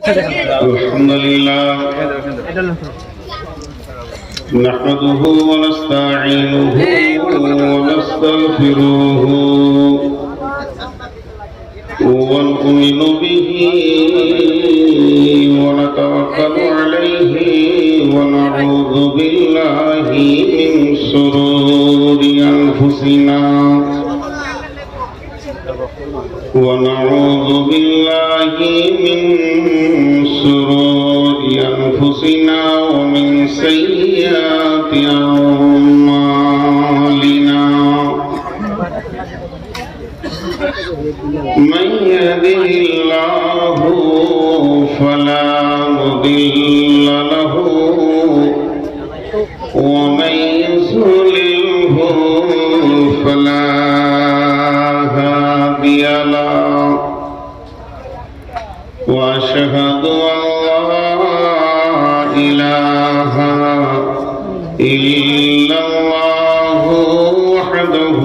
الحمد لله نحمده ونستعينه ونستغفره ونؤمن به ونتوكل عليه ونعوذ بالله من شرور أنفسنا ونعوذ بالله من شرور أنفسنا ومن سيئات أعمالنا من يهده الله فلا مضل له ومن يضلله فلا هادي له وأشهد أن لا إله إلا الله وحده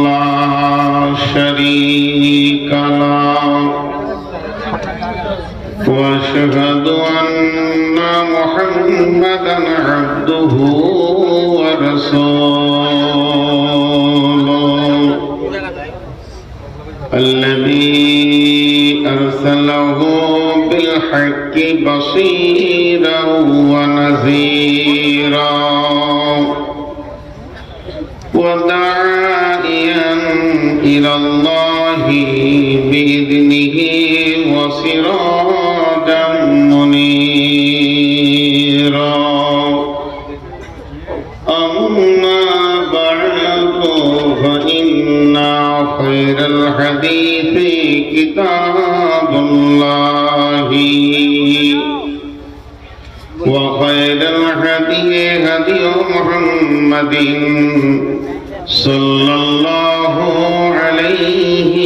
لا شريك له وأشهد أن محمدا عبده ورسوله الذي أرسله بالحق بصيرا ونذيرا وداعيا إلى الله بإذنه وسراجا منيرا أما بعد فإن خير الحديث كتاب الله وخير الهدي هدي محمد صلى الله عليه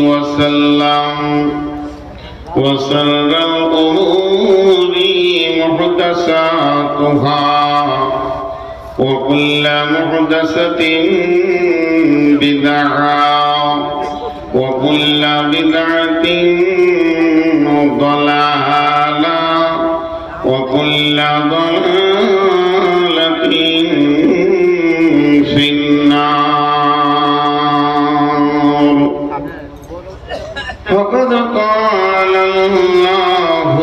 وسلم وشر الأمور محدثاتها وكل محدثة بدعة وكل بدعة ضلالة وكل ضلالة في النار فقد قال الله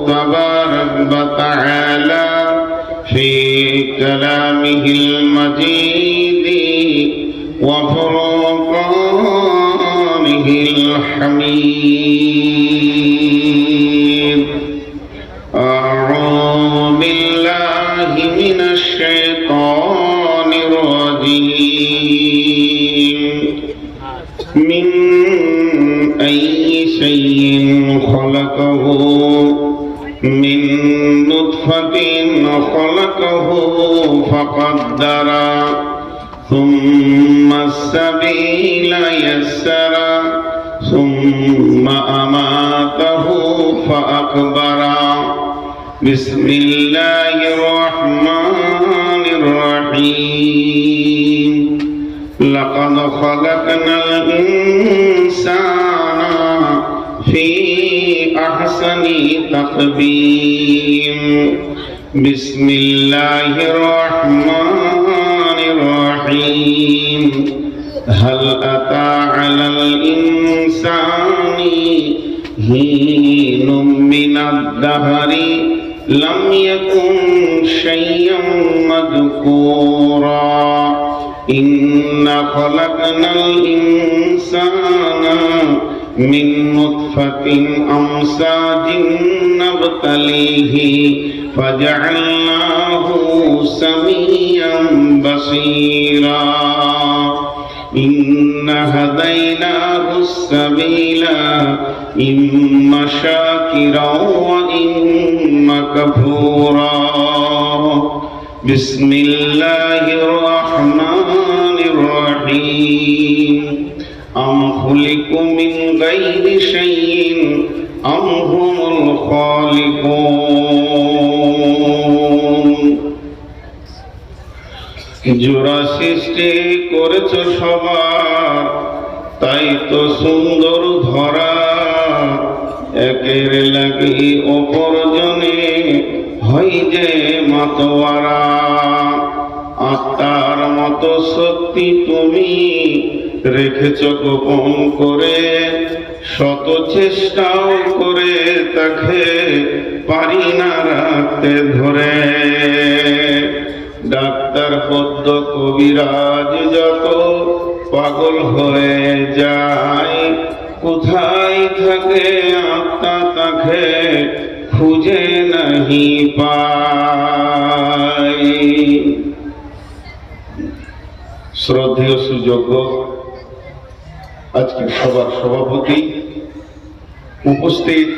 تبارك وتعالى في كلامه المجيد وفرقانه الحميد أعوذ بالله من الشيطان الرجيم من أي شيء خلقه من نطفة خلقه فقدر ثم السبيل يسر ثم أماته فأقبر بسم الله الرحمن الرحيم لقد خلقنا الإنسان في أحسن تقويم بسم الله الرحمن الرحيم هل أتى على الإنسان حين من الدهر لم يكن شيئا مذكورا إنا خلقنا الإنسان من نطفة أمشاج نبتليه فجعلناه سميعا بصيرا إنا هديناه السبيل إما شاكرا وإما كفورا بسم الله الرحمن الرحيم أم خلقوا من غير شيء أم هم الخالقون জোড়া সৃষ্টি করেছ সবার, তাই তো সুন্দর ধরা একের লাগি অপরজনে হই যে মাতোয়ারা। আত্মার মতো শক্তি তুমি রেখেছ গোপন করে, শত চেষ্টাও করে তাকে পারি না রাখতে ধরে। ডাক্তার পদ্ম কবিরাজ যত পাগল হয়ে যায়, কোথায় থাকে আত্মা তাকে খুঁজে নাহি পায়। শ্রদ্ধেয় সুযোগ্য আজকে সবার সভাপতি, উপস্থিত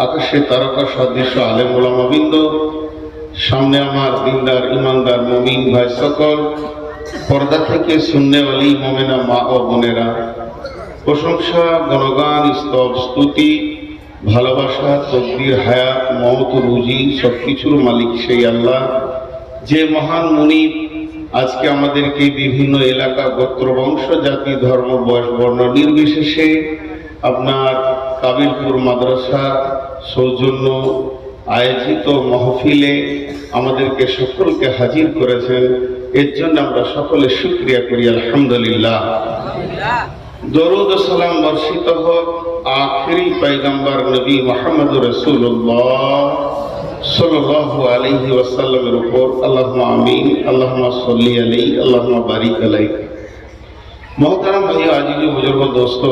আকাশে তারকা সদৃশ্য আলেম ওলামাবৃন্দ, সামনে আমার দিনদার ইমানদার মুমিন ভাই সকল, পর্দা থেকে সুন্নেওয়ালি মোমেনা মা ও বোনেরা, প্রশংসা গুণগান স্তব স্তুতি ভালোবাসা তকদির হায়াত মওত রুজি সবকিছুর মালিক সেই আল্লাহ, যে মহান মুনিব আজকে আমাদেরকে বিভিন্ন এলাকা গোত্র বংশ জাতি ধর্ম বয়স বর্ণ নির্বিশেষে আপনার কাবিলপুর মাদ্রাসা সৌজন্য আয়োজিত মাহফিলে আমাদেরকে সকলকে হাজির করেছেন। এর জন্য আমরা সকলে শুকরিয়া করি আলহামদুলিল্লাহ। দরুদ ও সালাম বর্ষিত হোক আখিরি পয়গম্বর নবী মুহাম্মদ রাসূলুল্লাহ সাল্লাল্লাহু আলাইহি ওয়াসাল্লামের উপর। আল্লাহুম্মা আমিন, আল্লাহুম্মা সাল্লি আলাইহি, আল্লাহুম্মা বারিক আলাইহি। মুহতারাম ভাই, আজিজ বুজুর্গ দোস্ত,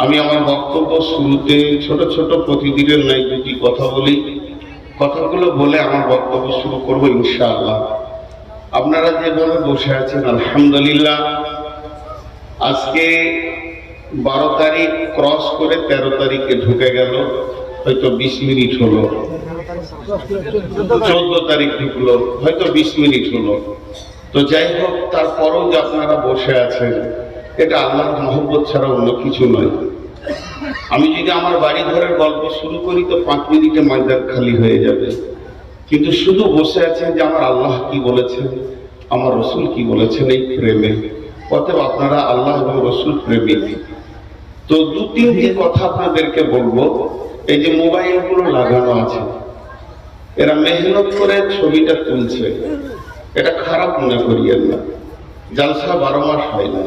আমি আমার বক্তব্য শুরুতে ছোট ছোট প্রতিদিনের ন্যায় দুটি কথা বলি। কথাগুলো বলে আমার বক্তব্য শুরু করব ইনশাআল্লাহ। আপনারা যেভাবে বসে আছেন আলহামদুলিল্লাহ, আজকে 12 তারিখ ক্রস করে 13 তারিখে ঢুকে গেল, হয়তো 20 মিনিট হলো, 14 তারিখ ঢুকলো, হয়তো 20 মিনিট হলো। তো যাই হোক, তারপরেও যে আপনারা বসে আছেন, এটা আল্লাহর মহব্বত ছাড়া অন্য কিছু নয়। আমি যদি আমার বাড়ি ঘরের গল্প শুরু করি তো 5 মিনিটে ময়দান খালি হয়ে যাবে, কিন্তু শুধু বসে আছেন যে আমার আল্লাহ কি বলেছেন, আমার রসুল কি বলেছেন এই প্রেমে। অতএব আপনারা আল্লাহ এবং রসুল প্রেমিক। তো 2-3টি কথা আপনাদেরকে বলবো। এই যে মোবাইলগুলো লাগানো আছে, এরা মেহনত করে ছবিটা তুলছে, এটা খারাপ মনে করিয়েন না। জালসা 12 মাস হয় না।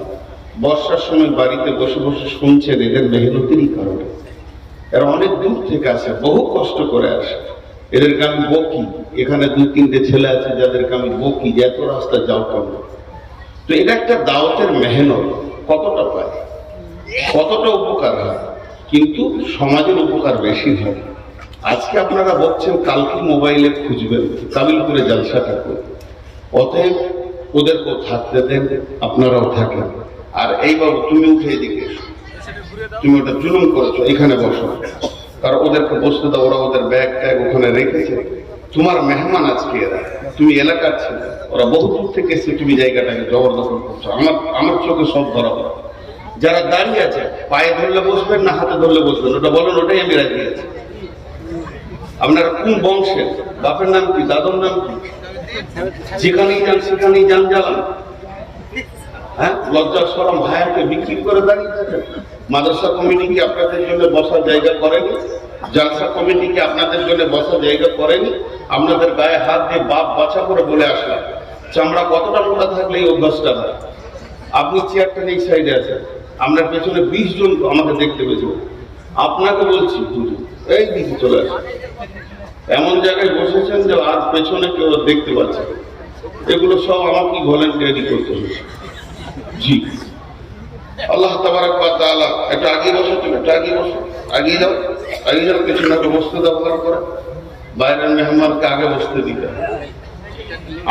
বর্ষার সময় বাড়িতে বসে বসে শুনছেন, এদের মেহনতেরই কারণে। এরা অনেক দূর থেকে আসে, বহু কষ্ট করে আসে। এদেরকে আমি বকি, এখানে 2-3টে ছেলে আছে যাদেরকে আমি বকি যে এত রাস্তা যাও কেন। তো এটা একটা দাওয়াতের মেহনত। কতটা পায়, কতটা উপকার হয়, কিন্তু সমাজের উপকার বেশি হয়। আজকে আপনারা বলছেন, কালকে মোবাইলে খুঁজবেন কাবিলপুরে জালসাটা করে। অতএব ওদেরকেও থাকতে দেন, আপনারাও থাকেন। আর এই বাবু, তুমি উঠে এদিকে এসো, তুমি ওটা জুলুম করেছো, এখানে বসো। কারণ ওদেরকে বসতে দাও, ওরা ওদের ব্যাগ ট্যাগ ওখানে রেখেছে। তোমার মেহমান আজকে এরা, তুমি এলাকার ছেলে, ওরা বহু দূর থেকে এসে তুমি জায়গাটাকে জবরদখল করছো। আমার চোখে সব ধরা পড়ে। যারা দাঁড়িয়ে আছে, পায়ে ধরলে বসবেন না হাতে ধরলে বসবেন, ওটা বলেন, ওটাই আমি রাজি আছি। আপনারা কোন বংশের, বাপের নাম কি, দাদুর নাম কি? যেখানেই যান সেখানেই যান জ্বালান। হ্যাঁ, লজ্জা শরম হায়াকে বিক্রি করে দাঁড়িয়ে থাকেন। মাদ্রাসা কমিটি কি আপনাদের জন্য বসার জায়গা করেনি? জালসা কমিটি কি আপনাদের জন্য বসার জায়গা করেনি? আপনাদের গায়ে হাত দিয়ে বাপ বাছা করে বলে আসলাম, চামড়া কতটা মোটা থাকলে এই অভ্যাসটা হয়। আপনি চেয়ারটা এই সাইডে আছেন, আপনার পেছনে 20 জন আমাকে দেখতে পেয়েছে। আপনাকে বলছি, এই দিকে চলে আসে। এমন জায়গায় বসেছেন যে আর পেছনে কেউ দেখতে পাচ্ছে। এগুলো সব আমাকে ভলেন্টিয়ারি করতে হচ্ছে। জি, আল্লাহ তাবারাক ওয়া তাআলা। এটা আগে বসো, তুমি এটা আগে বসো, আগে যাও, আগে যাও, পেছনে বসতে ব্যবহার করে। বাইরের মেহমানকে আগে বসতে দিতে।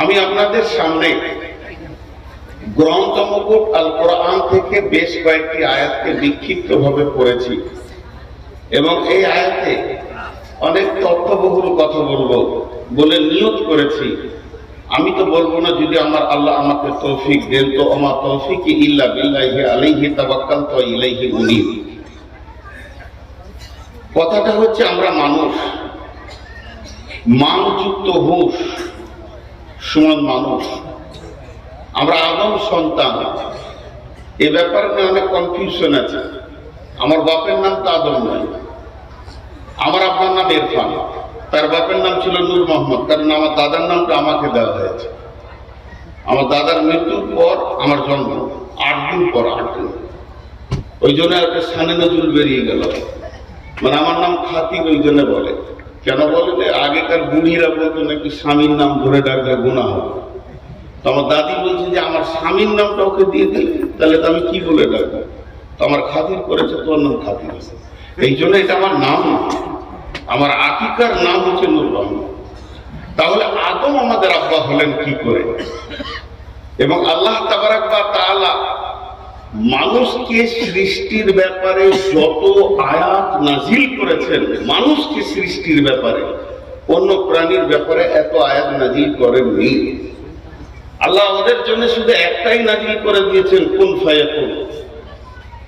আমি আপনাদের সামনে গ্রন্থ মুকুট আল কোরআন থেকে বেশ কয়েকটি আয়াতকে বিক্ষিপ্তভাবে পড়েছি, এবং এই আয়াতে অনেক তথ্যবহুল কথা বলবো বলে নিয়ত করেছি। আমি তো বলবো না, যদি আমার আল্লাহ আমাকে তৌফিক দেন, তো আমার তৌফিক ইল্লা বিল্লাহি আলাইহি তাওয়াক্কালতু ওয়া ইলাইহি উনীব। কথাটা হচ্ছে, আমরা মানুষ, মানযুক্ত হুঁশ সমান মানুষ, আমরা আদম সন্তান। এ ব্যাপারে অনেক কনফিউশন আছে। আমার বাপের নাম তো আদম নয়, আমার আপনার নাম ইরফান, তার বাপের নাম ছিল নূর মোহাম্মদ, কারণ আমার দাদার নামটা আমাকে দেওয়া হয়েছে। আমার দাদার মৃত্যুর পর আমার জন্ম 8 দিন পর, 8 দিন, ওই জন্য একটা সানে নজরুল বেরিয়ে গেল, মানে আমার নাম খাতির ওই জন্য বলে। কেন বলে যে আগেকার বুড়িরা বলতো নাকি স্বামীর নাম ধরে ডাকলে গুনাহ হবে। তো আমার দাদি বলছে যে আমার স্বামীর নামটা ওকে দিয়ে দিলে তাহলে তো আমি কি বলে ডাকবো, তো আমার খাতির করেছে, তোর নাম খাতির আছে, এই জন্য এটা আমার নাম না, আমার আকিকার নাম হচ্ছে নূর রহমান। তাহলে আদম আমাদের আব্বা হলেন কি করে? এবং আল্লাহ তাবারাক ওয়া তাআলা মানুষকে সৃষ্টির ব্যাপারে যত আয়াত নাজিল করেছেন, মানুষকে সৃষ্টির ব্যাপারে, অন্য প্রাণীর ব্যাপারে এত আয়াত নাজিল করেননি। আল্লাহ ওদের জন্য শুধু একটাই নাজিল করে দিয়েছেন, কুন ফায়াকুন,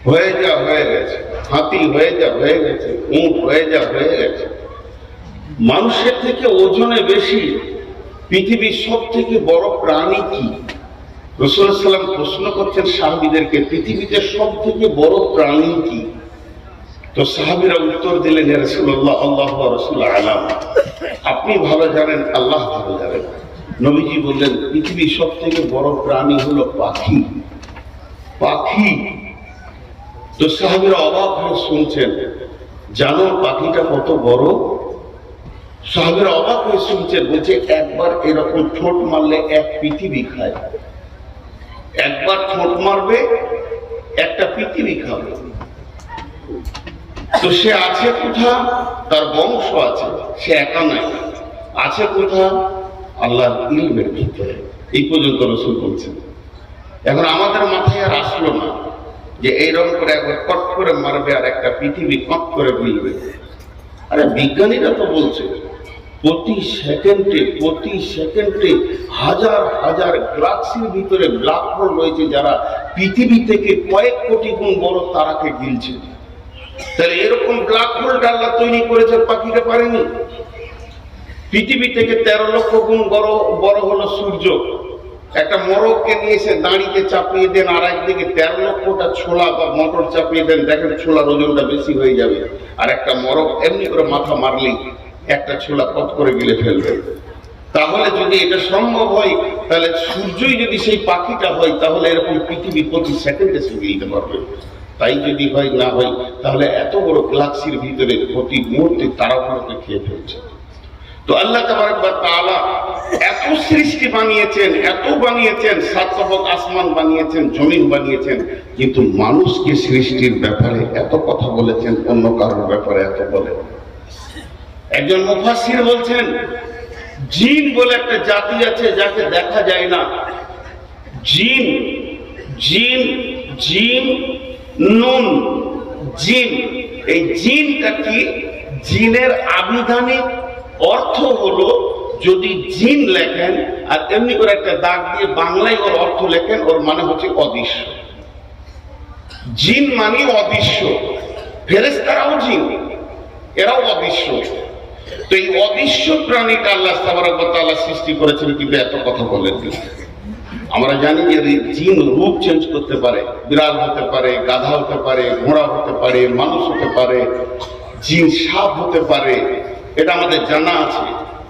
হয়ে যা হয়ে গেছে, হাতি হয়ে যা হয়ে গেছে, উট হয়ে যা হয়ে গেছে। মানুষের থেকে ওজনে বেশি পৃথিবীর সব থেকে বড় প্রাণী কি? রাসূলুল্লাহ সাল্লাল্লাহু আলাইহি ওয়াসাল্লাম প্রশ্ন করছেন সাহাবীদেরকে, পৃথিবীতে সব থেকে বড় প্রাণী কি? তো সাহাবীরা উত্তর দিলেন, ইয়া রাসূলুল্লাহ আল্লাহু ওয়া রাসূলুহু আলাম, আপনি ভালো জানেন, আল্লাহ ভালো জানেন। নবীজি বললেন, পৃথিবীর সব থেকে বড় প্রাণী হলো পাখি। পাখি। তো সাহাবীরা অবাক হয়ে শুনছেন, জানো পাখিটা কত বড়? সাহাবীরা অবাক হয়ে শুনছেন, বলছে একবার এরকম ঠোঁট মারলে এক পৃথিবী খায়, একবার ঠোঁট মারবে একটা পৃথিবী খাবে। তো সে আছে কোথা? তার বংশ আছে, সে একা নাই, আছে কোথা? আল্লাহর ইলমের ভিতরে। এই পর্যন্ত রাসূল বলছেন। এখন আমাদের মাথায় আর আসলো না যে এইরকম করে একবার কট করে মারবে আর একটা পৃথিবী কট করে মিলবে। আরে বিজ্ঞানীরা তো বলছে প্রতি সেকেন্ডে হাজার হাজার গ্যালাক্সির ভিতরে ব্ল্যাক হোল রয়েছে, যারা পৃথিবী থেকে কয়েক কোটি গুণ বড় তারাকে গিলছে। তাহলে এরকম ব্ল্যাক হোলটা আল্লাহ তৈরি করেছে, পাখিরা পারেনি। পৃথিবী থেকে 13 লক্ষ গুণ বড় হলো সূর্য। একটা মরককে নিয়ে এসে দাঁড়িতে চাপিয়ে দেন, আর একদিকে 13 লক্ষটা ছোলা বা মটর চাপিয়ে দেন, দেখেন ছোলার ওজনটা বেশি হয়ে যাবে। আর একটা মরক এমনি করে মাথা মারলেই একটা ছোলা কত করে গিলে ফেলবে। তাহলে যদি এটা সম্ভব হয়, তাহলে সূর্যই যদি সেই পাখিটা হয়, তাহলে এরকম পৃথিবী প্রতি সেকেন্ডে সে গিলতে পারবে। তাই যদি হয় না হয়, তাহলে এত বড় গ্যালাক্সির ভিতরে প্রতি মুহূর্তে তারাগুলোকে খেয়ে ফেলছে। তো আল্লাহ তাবারক ওয়া তাআলা এত সৃষ্টি বানিয়েছেন, এত বানিয়েছেন, 7 তবক আসমান বানিয়েছেন, জমিন বানিয়েছেন, কিন্তু মানুষকে সৃষ্টির ব্যাপারে এত কথা বলেছেন, অন্য কারোর ব্যাপারে এত বলেন। একজন মুফাসসির বলছেন, জিন বলে একটা জাতি আছে যাকে দেখা যায় না। জিন, জিন, জিন, নুন, জিন। এই জিনটা কি? জিনের আবিধানিক অর্থ হলো, যদি জিন লেখেন আর এমনি করে একটা দাগ দিয়ে বাংলায় ওর অর্থ লেখেন, ওর মানে হচ্ছে অদৃশ্য। জিন মানে অদৃশ্য। ফেরেশতারাও জিন, এরাও অদৃশ্য। তো এই অদৃশ্য প্রাণীটা আল্লাহ তাবারক ওয়া তাআলা সৃষ্টি করেছেন, কিন্তু এত কথা বলেন। আমরা জানি যে জিন রূপ চেঞ্জ করতে পারে, বিড়াল হতে পারে, গাধা হতে পারে, ঘোড়া হতে পারে, মানুষ হতে পারে, জিন সাপ হতে পারে, এটা আমাদের জানা আছে।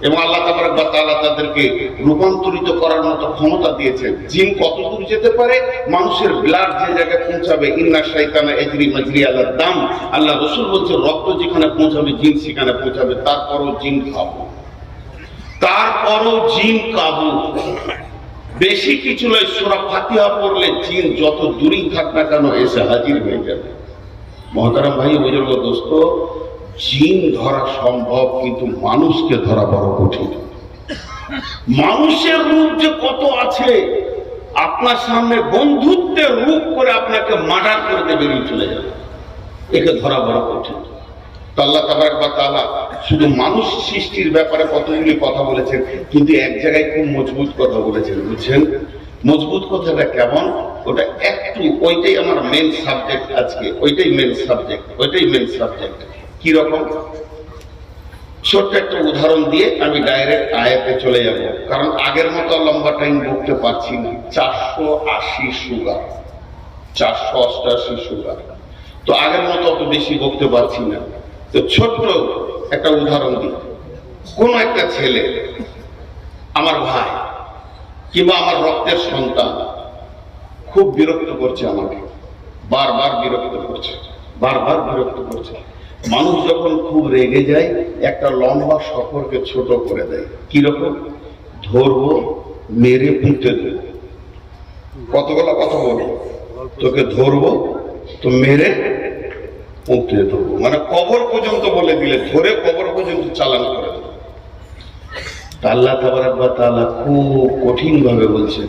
এবং আল্লাহ তাবারক ওয়া তাআলা তাদেরকে রূপান্তরিত করার মতো ক্ষমতা দিয়েছেন। জিন কত দূর যেতে পারে? মানুষের ব্লাড যে জায়গায় পৌঁছাবে, ইন্না শাইতানা ইয়াজরি মাজরি আলাদ দাম, আল্লাহ রাসূল বলছে রক্ত যেখানে পৌঁছাবে জিন সেখানে পৌঁছাবে। তারপরও জিন কাবু, তারপরও জিন কাবু। বেশি কিছু নয়, সূরা ফাতিহা পড়লে জিন যত দূরেই থাক না কেন এসে হাজির হয়ে যাবে। মহতারাম ভাই, বুজুর্গ দোস্ত, জিন ধরা সম্ভব, কিন্তু মানুষকে ধরা বড় কঠিন। মানুষের রূপ যে কত আছে, আপনার সামনে বন্ধুত্বের রূপ করে আপনাকে মার্ডার করে দিয়ে বেরিয়ে চলে যাবে, একে ধরা বড় কঠিন। তো আল্লাহ তাবারক ওয়া তাআলা শুধু মানুষ সৃষ্টির ব্যাপারে কতগুলি কথা বলেছেন, কিন্তু এক জায়গায় খুব মজবুত কথা বলেছেন। বুঝছেন মজবুত কথাটা কেমন? ওটা একটু, ওইটাই আমার মেন সাবজেক্ট আজকে, ওইটাই মেন সাবজেক্ট। কি রকম? ছোট্ট একটা উদাহরণ দিয়ে আমি ডাইরেক্ট আয়াতে চলে যাব, কারণ আগের মতো লম্বা টাইম বলতে পারছি না। 480 সুগার, 488 সুগার। তো আগের মতো অত বেশি বকতে পারছি না। তো ছোট্ট একটা উদাহরণ দিই। কোন একটা ছেলে, আমার ভাই কিংবা আমার রক্তের সন্তান খুব বিরক্ত করছে আমাকে, বারবার বিরক্ত করছে, বারবার বিরক্ত করছে। মানুষ যখন খুব রেগে যায় একটা লম্বা সফরকে ছোট করে দেয়। কিরকম? ধরবো, মেরে পুঁতে দেবো। কতগুলো কথা বলবো, তোকে ধরবো তো মেরে পুঁতে দেবো, মানে কবর পর্যন্ত বলে দিলে, ধরে কবর পর্যন্ত চালান করে দেবো। আল্লাহ তাবারাক ওয়া তাআলা খুব কঠিন ভাবে বলছেন,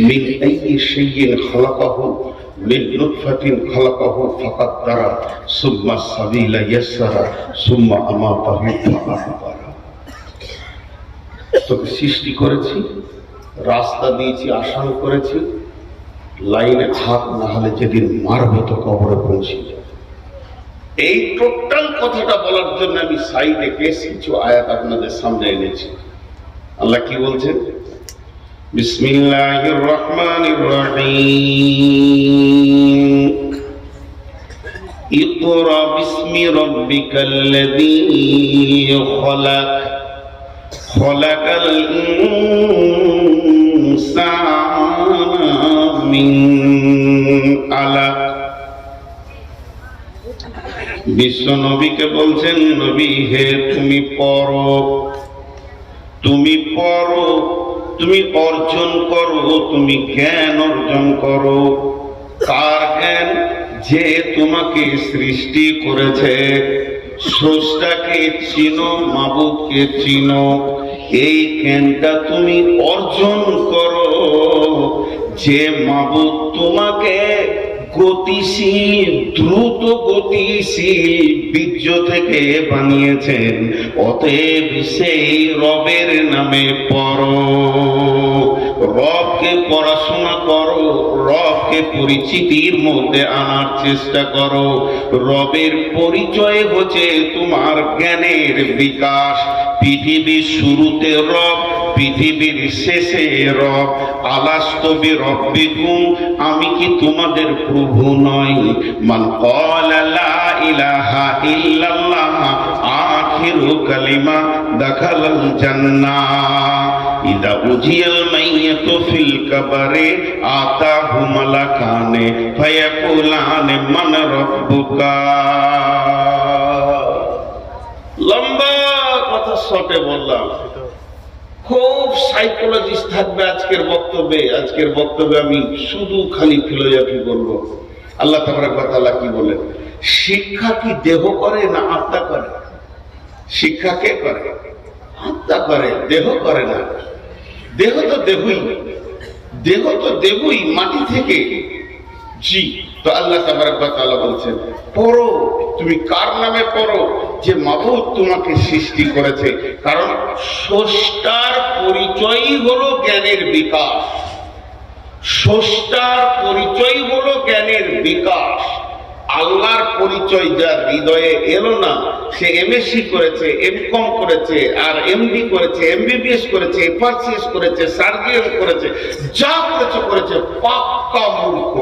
মিন আইয়ি শাইইন খালাকাহু মিন নুতফাতিন খালাকাহু ফাকাদ্দারা সুম্মা সাবিলা ইয়াসসারা সুম্মা আমাতাহু ফাআকবারা। তোকে সৃষ্টি করেছি, রাস্তা দিয়েছি, আসান করেছি, লাইনে থাক, না হলে যেদিন মারবো তো কবরে পৌঁছে যাবে। এই টোটাল কথাটা বলার জন্য আমি সাইডে বেশ কিছু আয়াত আপনাদের সামনে এনেছি। আল্লাহ কি বলছেন? বিসমিল্লাহির রহমানির রহিম, ইকরা বিসমি রাব্বিকাল্লাযী খলাক, খলাকাল ইনসানা মিন আলাক। বিশ্ব নবীকে বলছেন, নবী হে তুমি পড়ো, তুমি পড়ো, তুমি অর্জন করো, তুমি জ্ঞান অর্জন করো। কার জ্ঞান? যে তোমাকে সৃষ্টি করেছে। স্রষ্টাকে চিনো, মাবুদকে চিনো, এই জ্ঞানটা তুমি অর্জন করো। যে মাবুদ তোমাকে গতিশীল, দ্রুত গতিশীল বীর্য থেকে বানিয়েছেন, অতএব সেই রবের নামে পড়ো, রবকে পড়াশোনা করো, রবকে পরিচিতির মধ্যে আনার চেষ্টা করো। রবের পরিচয় হচ্ছে তোমার জ্ঞানের বিকাশ। পৃথিবীর শুরুতে রব, পৃথিবীর শেষে রব। আলাস্তু বিরব্বিকুম, আমি কি তোমাদের প্রভু নই? মান ক্বালা লা ইলাহা ইল্লাল্লাহ আখিরু কালিমা দাখালাল জান্নাহ। ইদা উজিয়াল মাইয়াতু ফিল কবরে আতাহু মালাকানে ফায়াকুলানে মান রাব্বুকা। লম্বা কথা শর্টে বললাম, খুব সাইকোলজিস্ট থাকবে আজকের বক্তব্যে। আজকের বক্তব্যে আমি শুধু খালি ফিলোসফি বলবো। আল্লাহ তাবারাক ওয়া তাআলা কি বলেন? শিক্ষা কি দেহ করে না আত্মা করে? শিক্ষা কে করে? আত্মা করে, দেহ করে না। দেহ তো দেহই, দেহ তো দেহই মাটি থেকে। জি, তো আল্লাহ তাবারাক ওয়া তাআলা বলছেন পড়ো। তুমি কার নামে পড়ো? যে মাবুদ তোমাকে সৃষ্টি করেছে। কারণ স্রষ্টার পরিচয়ই হলো জ্ঞানের বিকাশ। স্রষ্টার পরিচয় হলো জ্ঞানের বিকাশ। আল্লাহর পরিচয় যার হৃদয়ে এলো না, সে এমএসসি করেছে, এমকম করেছে, আর এমডি করেছে, এমবিবিএস করেছে, এফআরসিএস করেছে, সার্জিয়ান করেছে, যা করেছে করেছে, পাক্কা মূর্খ।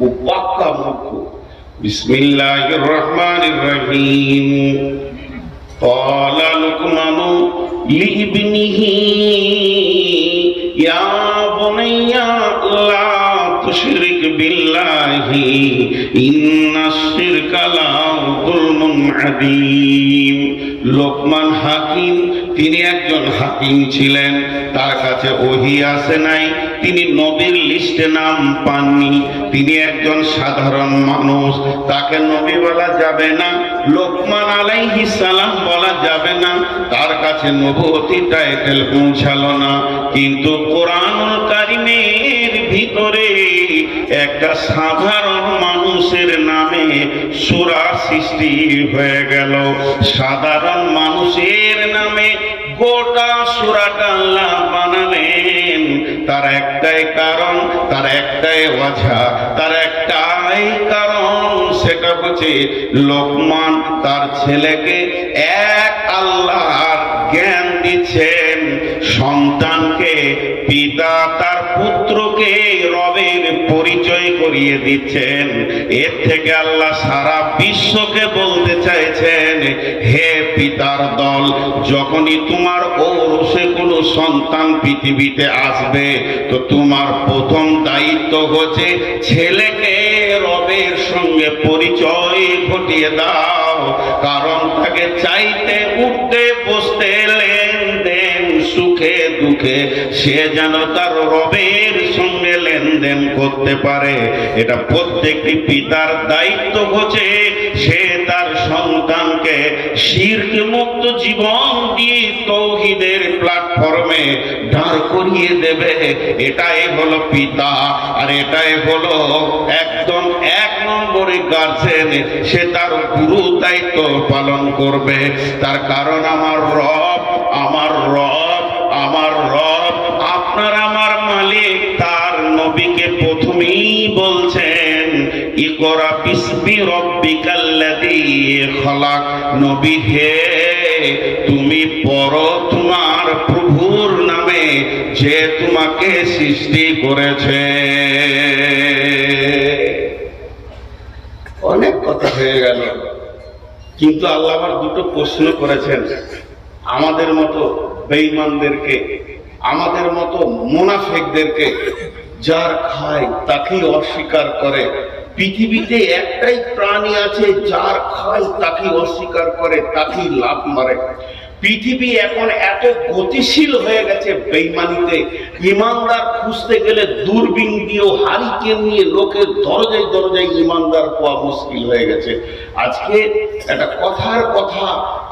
ও পাক্কা মূর্খ। বিসমিল্লাহির রহমানির রহিম। ক্বালা লুকমানু লিইবনিহি ইয়া বুনাইয়া লা তুশরিক বিল্লাহি ইন্নাশ শিরকা লাযুলমুন আযীম। লোকমান হাকিম, তিনি একজন হাকিম ছিলেন। তার কাছে ওহী আসে নাই, তিনি নবীর লিস্টে নাম পাননি। তিনি একজন সাধারণ মানুষ, তাকে নবী বলা যাবে না, লোকমান আলাইহিস সালাম বলা যাবে না। তার কাছে নবুয়তি টাইটেল পৌঁছালো না। কিন্তু কোরআনুল কারীমের ভিতরে একটা সাধারণ মানুষের নামে সূরা সৃষ্টি হয়ে গেল। সাধারণ মানুষের নামে গোটা সূরাটা আল্লাহ বানালেন। তার একটাই কারণ, তার একটাই ওয়াজহ, তার একটাই কারণ, সেটা হচ্ছে লোকমান তার ছেলেকে এক আল্লাহর জ্ঞান দিচ্ছেন। সন্তানকে, পিতা তার পুত্রকে রবের পরিচয় করিয়ে দিচ্ছেন। এর থেকে আল্লাহ সারা বিশ্বকে বলতে চাইছেন, হে পিতার দল, যখনই তোমার ঔরসে কোনো সন্তান পৃথিবীতে আসবে তো তোমার প্রথম দায়িত্ব হচ্ছে ছেলেকে রবের সঙ্গে পরিচয় ঘটিয়ে দাও। কারণ তাকে চাইতে উঠতে বসতে লেনদেন সুখে দুঃখে সে যেন তার রবের সঙ্গে লেনদেন করতে পারে। এটা প্রত্যেকটি পিতার দায়িত্ব হচ্ছে সে তার সন্তানকে শিরক মুক্ত জীবন দিয়ে তৌহিদের প্ল্যাটফর্মে দাঁড় করিয়ে দেবে। এটাই হলো পিতা, আর এটাই হলো একদম 1 নম্বরে গার্জেন। সে তার গুরু দায়িত্ব পালন করবে। তার কারণ আমার রব আপনার আমার মালিক তার নবীকে প্রথমেই বলছেন, ইকরা বিসমি রব্বিকাল্লাযী খলাক। নবী হে, তুমি পড়ো তোমার প্রভুর নামে যে তোমাকে সৃষ্টি করেছে। অনেক কথা হয়ে গেল, কিন্তু আল্লাহ আবার দুটো প্রশ্ন করেছেন আমাদের মতো বেঈমানদেরকে, আমাদের মতো মুনাফিকদেরকে। যার খায় তাকেই অস্বীকার করে। পৃথিবীতে একটাই প্রাণী আছে যার খায় তাকেই অস্বীকার করে, তাকেই লাভ মারে। পৃথিবী এখন এত গতিশীল হয়ে গেছে বেঈমানিতে, ইমানদার খুঁজতে গেলে দূরবীন দিয়েও হারিকেন নিয়ে লোকের দরজায় দরজায় ইমানদার পাওয়া মুশকিল হয়ে গেছে। আজকে একটা কথার কথা,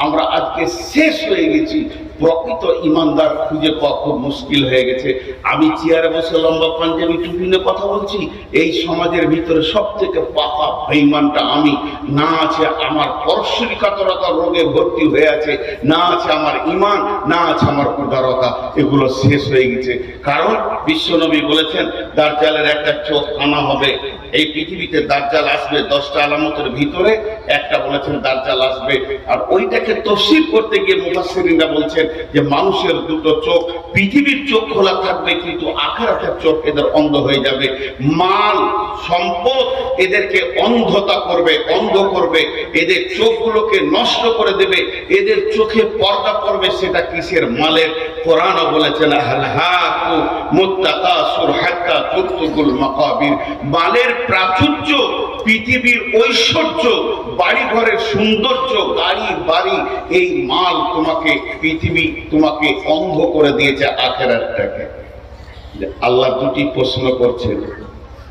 আমরা আজকে শেষ হয়ে গেছি, প্রকৃত ইমানদার খুঁজে পাওয়া খুব মুশকিল হয়ে গেছে। আমি চেয়ারে বসে লম্বা পাঞ্জাবি টুপি নিয়ে কথা বলছি, এই সমাজের ভিতরে সব থেকে পাকা বেঈমানটা আমি। না আছে আমার পরশ্বরিকাতরতা রোগে ভর্তি হয়ে আছে, না আছে আমার ঈমান, না আছে আমার উদারতা, এগুলো শেষ হয়ে গেছে। কারণ বিশ্বনবী বলেছেন দাজ্জালের একটা চোখ আনা হবে। এই পৃথিবীতে দাজ্জাল আসবে 10টা আলামতের ভিতরে একটা বলেছেন দাজ্জাল আসবে। আর ওইটাকে তফসীর করতে গিয়ে মুফাসসিরিনরা বলছেন যে মানুষের দুটো চোখ, পৃথিবীর চোখ খোলা থাকবে কিন্তু আখিরাতের চোখ এদের অন্ধ হয়ে যাবে। মাল সম্পদ এদেরকে অন্ধতা করবে, অন্ধ করবে, এদের চোখগুলোকে নষ্ট করে দেবে, এদের চোখে পর্দা পড়বে। সেটা কিসের? মালের। কোরআনও বলেছেন আলহাকু মুত্তাকাসুর হাত্তা তুরতুকুল মাকাবির। মালের প্রাচুর্য, পৃথিবীর ঐশ্বর্য, বাড়ি ঘরের সৌন্দর্য, গাড়ি বাড়ি, এই মাল তোমাকে, পৃথিবী তোমাকে অন্ধ করে দিয়েছে আখিরাতটাকে। আল্লাহ দুটি প্রশ্ন করছেন,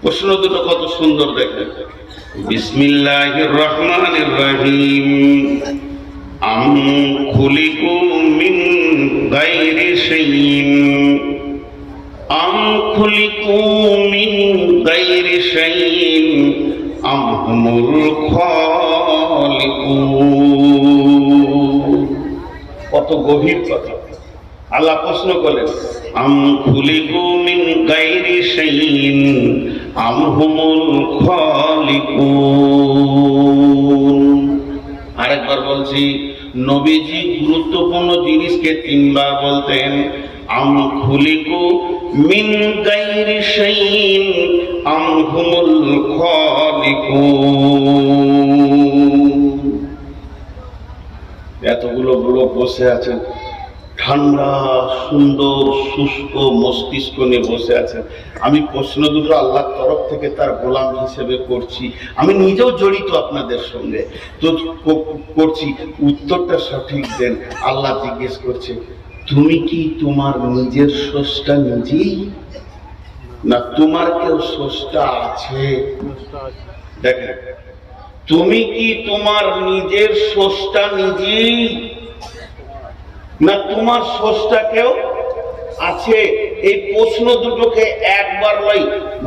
প্রশ্ন দুটো কত সুন্দর দেখেন। বিসমিল্লাহির রহমানির রহিম। আম খুলিকু মিন গায়রি শাইইন, আম খুলিকু মিন গায়রি শাইইন আম হুমুল খালিকুন। কত গভীর কথা। আল্লাহ প্রশ্ন করলেন, আম খুলিকু মিন গায়রি শাইইন আম হুমুল খালিকুন। আরেকবার বলছি, নবীজি গুরুত্বপূর্ণ জিনিসকে 3 বার বলতেন। আম খুলিকু মিন গায়রি শাইইন আম হুমুল খালিকুন। এতগুলো লোক বসে আছেন, ঠান্ডা সুন্দর শুষ্ক মস্তিষ্ক নিয়ে বসে আছেন। আমি প্রশ্ন দুটো আল্লাহর তরফ থেকে তার গোলাম হিসেবে করছি, আমি নিজেও জড়িত আপনাদের সঙ্গে তো করছি, উত্তরটা সঠিক দেন। আল্লাহ জিজ্ঞেস করছে, তুমি কি তোমার নিজের স্রষ্টা নিজেই, না তোমার কেউ স্রষ্টা আছে? দেখেন, তুমি কি তোমার নিজের স্রষ্টা নিজেই, না তোমার স্রষ্টা কেউ আছে? এই প্রশ্ন দুটোকে একবার নয়,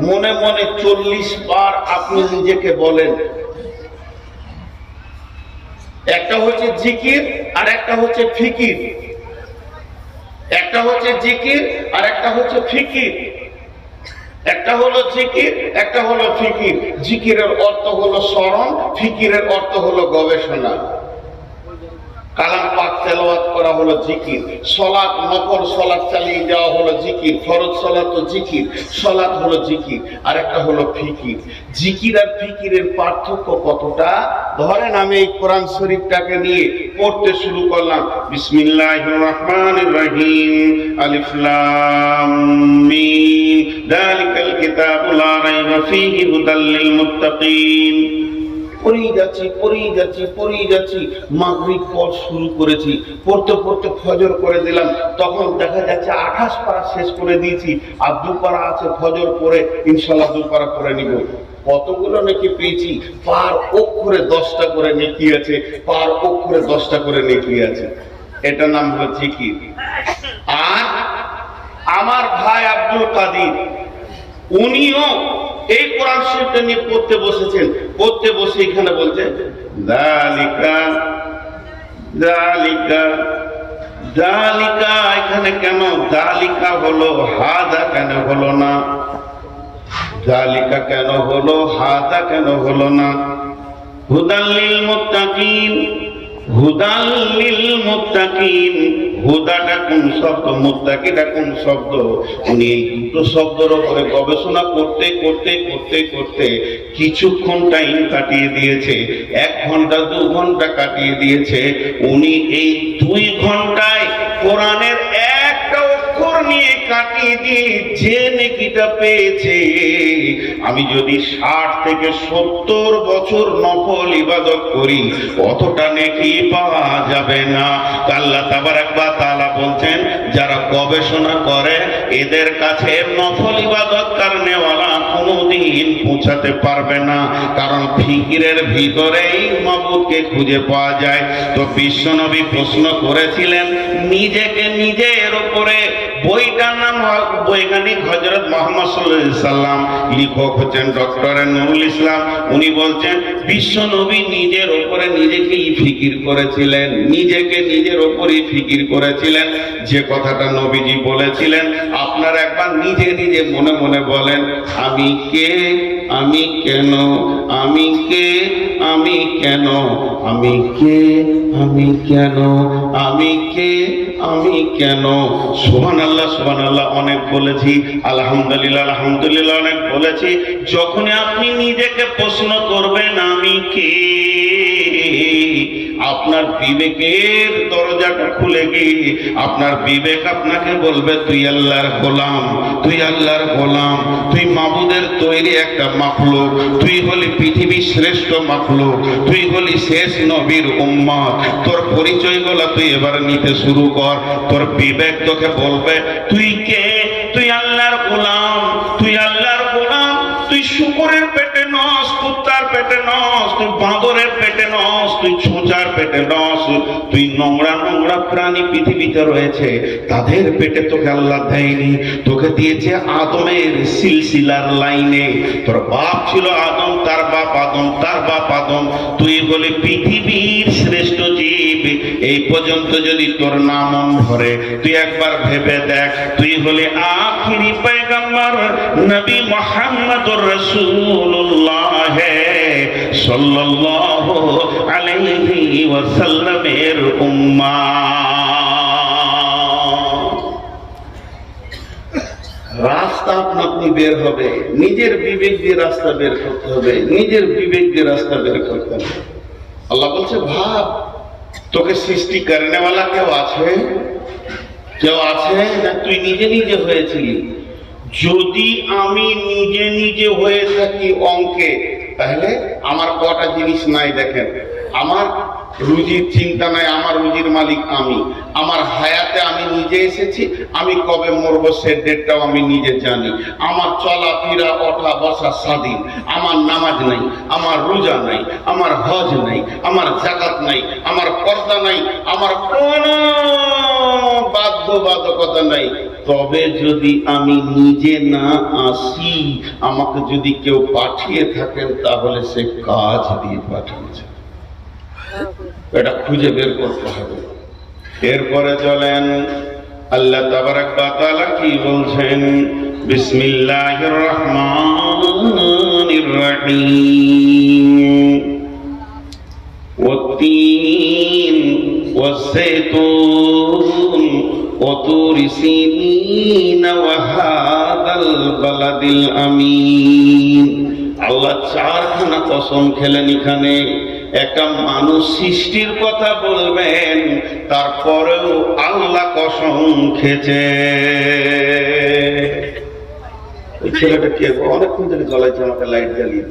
মনে মনে 40 বার আপনি নিজেকে বলেন। একটা হচ্ছে জিকির আর একটা হচ্ছে ফিকির, একটা হচ্ছে জিকির আর একটা হচ্ছে ফিকির। একটা হলো জিকির, একটা হলো ফিকির। জিকিরের অর্থ হলো স্মরণ, ফিকিরের অর্থ হলো গবেষণা। কালাম পাক তেলাওয়াত করা হলো জিকির, সালাত নফল সালাত চালিয়ে দেওয়া হলো জিকির, ফরজ সালাত তো জিকির, সালাত হলো জিকির, আর একটা হলো ফিকির। জিকির আর ফিকিরের পার্থক্য কতটা? ধরেন আমি এই কোরআন শরীফটাকে নিয়ে পড়তে শুরু করলাম, বিসমিল্লাহির রহমানির রহিম, আলিফ লাম মিম, যালিকাল কিতাবু লা রাইবা ফীহি হুদাল লিল মুত্তাকিন। পড়েই যাচ্ছি মাগরিব পড় শুরু করেছি, পড়তে পড়তে ফজর করে দিলাম, তখন দেখা যাচ্ছে 28 পারা শেষ করে দিয়েছি, আর 2 পারা আছে ফজর পরে ইনশাআল্লাহ 2 পারা পড়ে নিব। কতগুলো নেকি পেয়েছি? পার অক্ষরে 10টা করে নেকি আছে, পার অক্ষরে 10টা করে নেকি আছে। এটা নাম হলো জিকির। আর আমার ভাই আব্দুল কাদির, উনিও এই কোরআন শরীফটা নিয়ে পড়তে বসেছেন, পড়তে বসে এখানে বলছেন যালিকা যালিকা যালিকা। এখানে কেন যালিকা হলো, হাদা কেন হলো না? যালিকা কেন হলো, হাদা কেন হলো না? হুদাল লিল মুত্তাকিন, হুদাল লিল মুত্তাকিন। হুদাটা কোন শব্দ, মুত্তাকিটা কোন শব্দ? উনি এই দুটো শব্দের উপরে গবেষণা করতে করতে করতে করতে কিছুক্ষণ টাইম কাটিয়ে দিয়েছে, 1 ঘন্টা 2 ঘন্টা কাটিয়ে দিয়েছে। উনি এই 2 ঘন্টায় কোরআনের একটা অক্ষর নিয়ে কাটিয়ে দিয়ে যে নেকিটা পেয়েছে, আমি যদি 60 থেকে 70 বছর নফল ইবাদত করি অতটা নেকি পাওয়া যাবে না। আল্লাহ তাবারাক ওয়া তাআলা বলছেন, যারা গবেষণা করে এদের কাছে নফল ইবাদত করনেওয়ালা কোনোদিন পৌঁছাতে পারবে না, কারণ ফিকিরের ভিতরেই মাবুদকে খুঁজে পাওয়া যায়। তো বিশ্বনবী প্রশ্ন করেছিলেন নিজেকে নিজের উপরে। বইটার নাম বৈজ্ঞানিক হযরত মুহাম্মদ সাল্লাল্লাহু আলাইহি সাল্লাম, লেখক হচ্ছেন ডক্টর নুরুল ইসলাম। উনি বলছেন বিশ্বনবী নিজের উপরে নিজেকেই ফিকির করেছিলেন, নিজেকে নিজের উপরেই ফিকির করেছিলেন। যে কথাটা নবীজি বলেছিলেন, আপনারা একবার নিজে নিজে মনে মনে বলেন, আমি কে, আমি কেন, আমি কে, আমি কেন, আমি কে, আমি কেন, আমি কে, আমি কেন। সুবহানাল্লাহ সুবহানাল্লাহ অনেক বলেছি, আলহামদুলিল্লাহ আলহামদুলিল্লাহ অনেক বলেছি। যখনই আপনি নিজেকে প্রশ্ন করবেন আমি কে, আপনার বিবেকের দরজাটা খুলে গিয়ে আপনার বিবেক আপনাকে বলবে তুই আল্লাহর গোলাম, তুই আল্লাহর গোলাম, তুই মাবুদের তৈরি একটা মাখলুক, তুই হলি পৃথিবীর শ্রেষ্ঠ মাখলুক, তুই হলি শেষ নবীর উম্মত। তোর পরিচয়গুলো তুই এবার নিতে শুরু কর। তোর বিবেক তোকে বলবে তুই কে, তুই আল্লাহর গোলাম, তুই আল্লাহর গোলাম, তুই শুকরের পেটে নস, কুত্তার পেটে নস, তুই বাঁদরের পেটে নস, তুই ছোঁচার পেটে নস, তুই নোংরা নোংরা প্রাণী পৃথিবীতে রয়েছে তাদের পেটে তোকে আল্লাহ দেয়নি, তোকে দিয়েছে আদমের সিলসিলার লাইনে। তোর বাপ ছিল আদম, তার বাপ আদম, তার বাপ আদম, তুই বলে পৃথিবীর শ্রেষ্ঠ জীব। এই পর্যন্ত যদি তোর নাম ধরে তুই একবার ভেবে দেখ, তুই হলে আখিরি পয়গম্বর নবী মুহাম্মদুর রাসূলুল্লাহ সাল্লাল্লাহু আলাইহি ওয়াসাল্লামের উম্মাহ। রাস্তা আপনি বের হবে, নিজের বিবেক দিয়ে রাস্তা বের করতে হবে, নিজের বিবেক দিয়ে রাস্তা বের করতে হবে। আল্লাহ বলছে ভাব, তোকে সৃষ্টি করনেওয়ালা কেউ আছে? কেউ আছে না তুই নিজে নিজে হয়েছিলি? যদি আমি নিজে নিজে হয়ে থাকি অঙ্কে, তাহলে আমার কটা জিনিস নাই দেখেন। আমার রুজির চিন্তা নাই, আমার রুজির মালিক আমি। আমার হায়াতে আমি নিজে এসেছি, আমি কবে মরবো সে ডেটটাও আমি নিজে জানি। আমার চলাফেরা ওঠা বসা স্বাধীন। আমার নামাজ নাই, আমার রোজা নাই, আমার হজ নাই, আমার যাকাত নাই, আমার পর্দা নাই, আমার কোনো বাধ্যবাধকতা নাই। তবে যদি আমি নিজে না আসি, আমাকে যদি কেউ পাঠিয়ে থাকেন তাহলে সে কাজ দিয়ে পাঠিয়েছে, এটা খুঁজে বের করতে হবে। এরপরে চলেন আল্লাহ তাবারাক ওয়া তাআলা কি বলছেন, বিসমিল্লাহির রহমানির রহিম। ওয়াতিন والزيتون وطور سينين وهذا البلد الأمين আল্লাহ চারখানা কসম খেলেন এখানে। একটা মানুষ সৃষ্টির কথা বলবেন, তারপরেও আল্লাহ কসম খেয়েছে। ওই ছেলেটা কে অনেকক্ষণ থেকে জ্বলাইছে, আমাকে লাইট জ্বালিয়ে।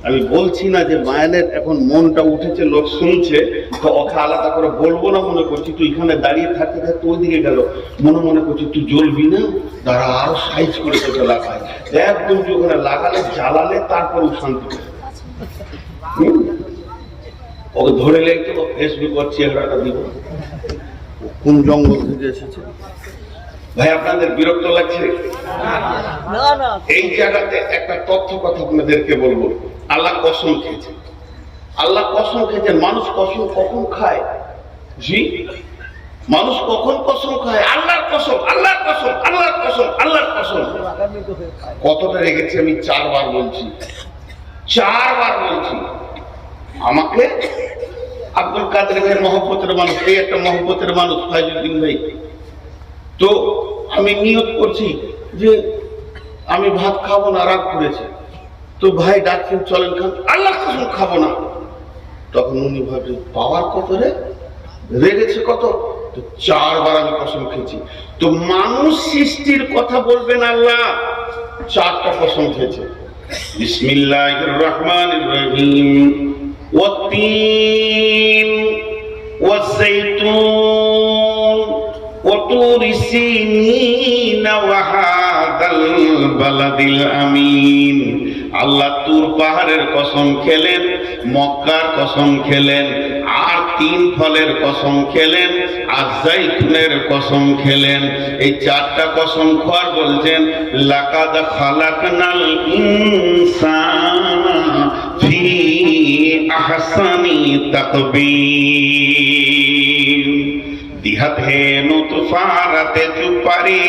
আমি বলছি না যে মায়ানের এখন মনটা উঠেছে, লোক শুনছে, তো ওকে আলাদা করে বলবো না মনে করছি। তুই এখানে দাঁড়িয়ে থাকতে থাকতে ওইদিকে গেল, মনে মনে করছি তুই জ্বলবি না, তারা আরো সাইজ করে তোকে লাগায়, একদম ওখানে লাগালে জ্বালালে তারপরে শান্তি পাবে। ওকে ধরে লেগে ফেসবুক ওর চেহারাটা দিব, কোন জঙ্গল থেকে এসেছে। ভাই আপনাদের বিরক্ত লাগছে? এই জায়গাতে একটা তথ্য কথা আপনাদেরকে বলবো। আল্লাহ কসম খেয়েছে, আল্লাহ কসম খেয়েছেন। মানুষ কসম কখন খায়? জি, মানুষ কখন কসম খায়? আল্লাহর কসম, আল্লাহর কসম, আল্লাহর কসম, আল্লাহর কসম। কতটা রেগেছি আমি? 4 বার বলছি, 4 বার বলছি। আমাকে আব্দুল কাদের ভাইয়ের মহব্বতের মানুষ, এই একটা মহব্বতের মানুষ ফাইজুদ্দিন ভাই। তো আমি নিয়ত করছি যে আমি ভাত খাবো না, রাগ করেছি। তো ভাই ডাকছেন চলেন খান, আল্লাহর কসম খাবো না। তখন উনি ভাবছেন পাওয়ার কত রে, রেগেছে কত। তো 4 বার আমি কসম খেয়েছি। তো মানুষ সৃষ্টির কথা বলবেন আল্লাহ, 4টা কসম খেয়েছে। বিসমিল্লাহির রহমানির রহিম। ওয়াত-তিন ওয়াজ-যাইতুন وطور سينين وهذا البلد الأمين আল্লাহ তুর পাহাড়ের কসম খেলেন, মক্কার কসম খেলেন, আর 3 ফলের কসম খেলেন, আর জাইতুনের কসম খেলেন। এই 4টা কসম খোয়ার বলছেন লাকাদ খালাকনাল ইনসানা ফি আহসানি তাকবীর। दिहत है नुतफारत चुपारी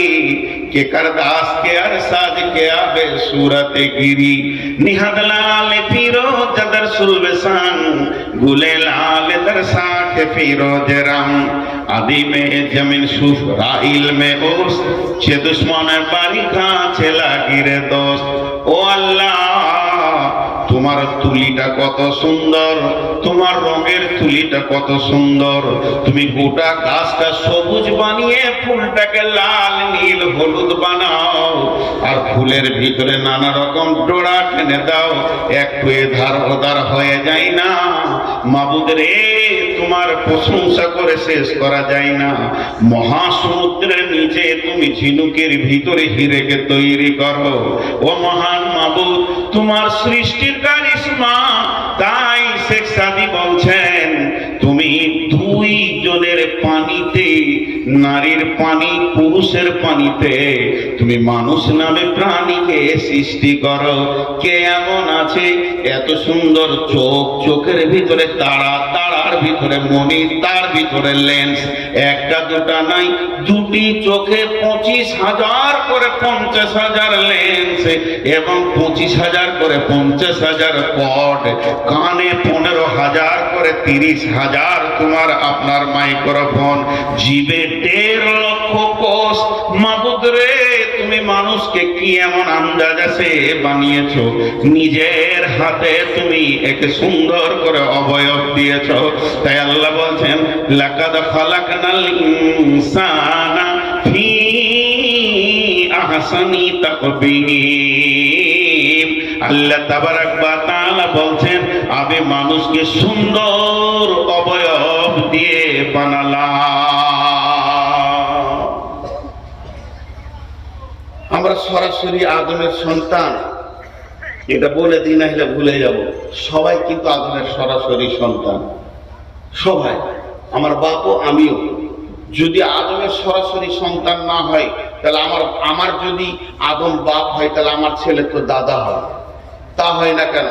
के करदास के अरसाद के आबे सूरत गिरी निहद लाल फिरोज दर सुलबसान गुले लाल दरसा के फिरोज राम आदि में जमीन सुफ राइल में ओस छे दुश्मन बारी खा छेला गिरे दोस्त ओ अल्लाह তোমার তুলিটা কত সুন্দর, তোমার রঙের তুলিটা কত সুন্দর। তুমি গোটা গাছটা সবুজ বানিয়ে ফুলটাকে লাল নীল হলুদ বানাও, আর ফুলের ভিতরে নানা রকম ডোরা টেনে দাও, একটু এধার ওধার হয়ে যায় না। মাবুদ রে, তোমার প্রশংসা করে শেষ করা যায় না। মহাসমুদ্রের নিচে তুমি ঝিনুকের ভিতরে হিরেকে তৈরি করো। ও মহান মাবুদ, তোমার সৃষ্টির কারিশমা। তাই শেখ সাদি বলছেন তুমি 2 জনের পানিতে, নারীর পানি পুরুষের পানিতে তুমি মানুষ নামে প্রাণীকে সৃষ্টি করো। কে এমন আছে এত সুন্দর চোখ, চোখের ভিতরে তারা, তারার ভিতরে মণি, তার ভিতরে লেন্স, একটা দুটা নাই, 2টি চোখে 25,000 করে 50,000 লেন্স এবং 25,000 করে 50,000 পড, কানে 15,000 করে 30,000 তোমার আপনার মাইক্রোফোন, জিভে 1.5 লক্ষ কোষ। মাবুদ রে, তুমি মানুষকে কি এমন আন্দাজ আছে বানিয়েছো, নিজের হাতে তুমি একে সুন্দর করে অবয়ব দিয়েছো। তাই আল্লাহ বলছেন লাকাদ খালাকনাল ইনসানা ফি আহসানি তাকবীর। আল্লাহ তাবারাক ওয়া তাআলা বলছেন আমি মানুষকে সুন্দর অবয়ব দিয়ে বানালাম। আমরা সরাসরি আদমের সন্তান, এটা বলে দিই না হলে ভুলে যাব। সবাই কিন্তু আদমের সরাসরি সন্তান, সবাই, আমার বাপও আমিও। যদি আদমের সরাসরি সন্তান না হয় তাহলে আমার যদি আদম বাপ হয় তাহলে আমার ছেলে তো দাদা হয়। তা হয় না কেন?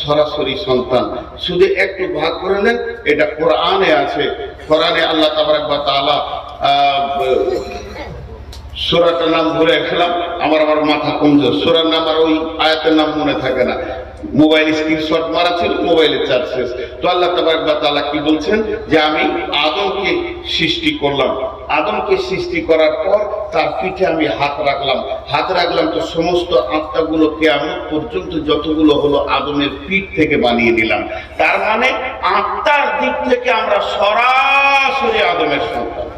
সরাসরি সন্তান। শুধু একটু ভাগ করে নেন, এটা কোরআনে আছে। কোরআনে আল্লাহ তাবারাক ওয়া তাআলা সূরাটার নাম ভুলে গেলাম, আমার মাথা কমজোর। সূরার নাম আর ওই আয়াতের নাম মনে থাকে না। মোবাইল স্ক্রিনশট মারা ছিল, মোবাইলের চার্জ শেষ। তো আল্লাহ তাবারক ওয়া তাআলা কি বলছেন যে আমি আদমকে সৃষ্টি করলাম, আদমকে সৃষ্টি করার পর তার পিঠে আমি হাত রাখলাম, তো সমস্ত আত্মাগুলো কিয়ামত পর্যন্ত যতগুলো হলো আদমের পিঠ থেকে বানিয়ে দিলাম। তার মানে আত্মার দিক থেকে আমরা সরাসরি আদমের সন্তান।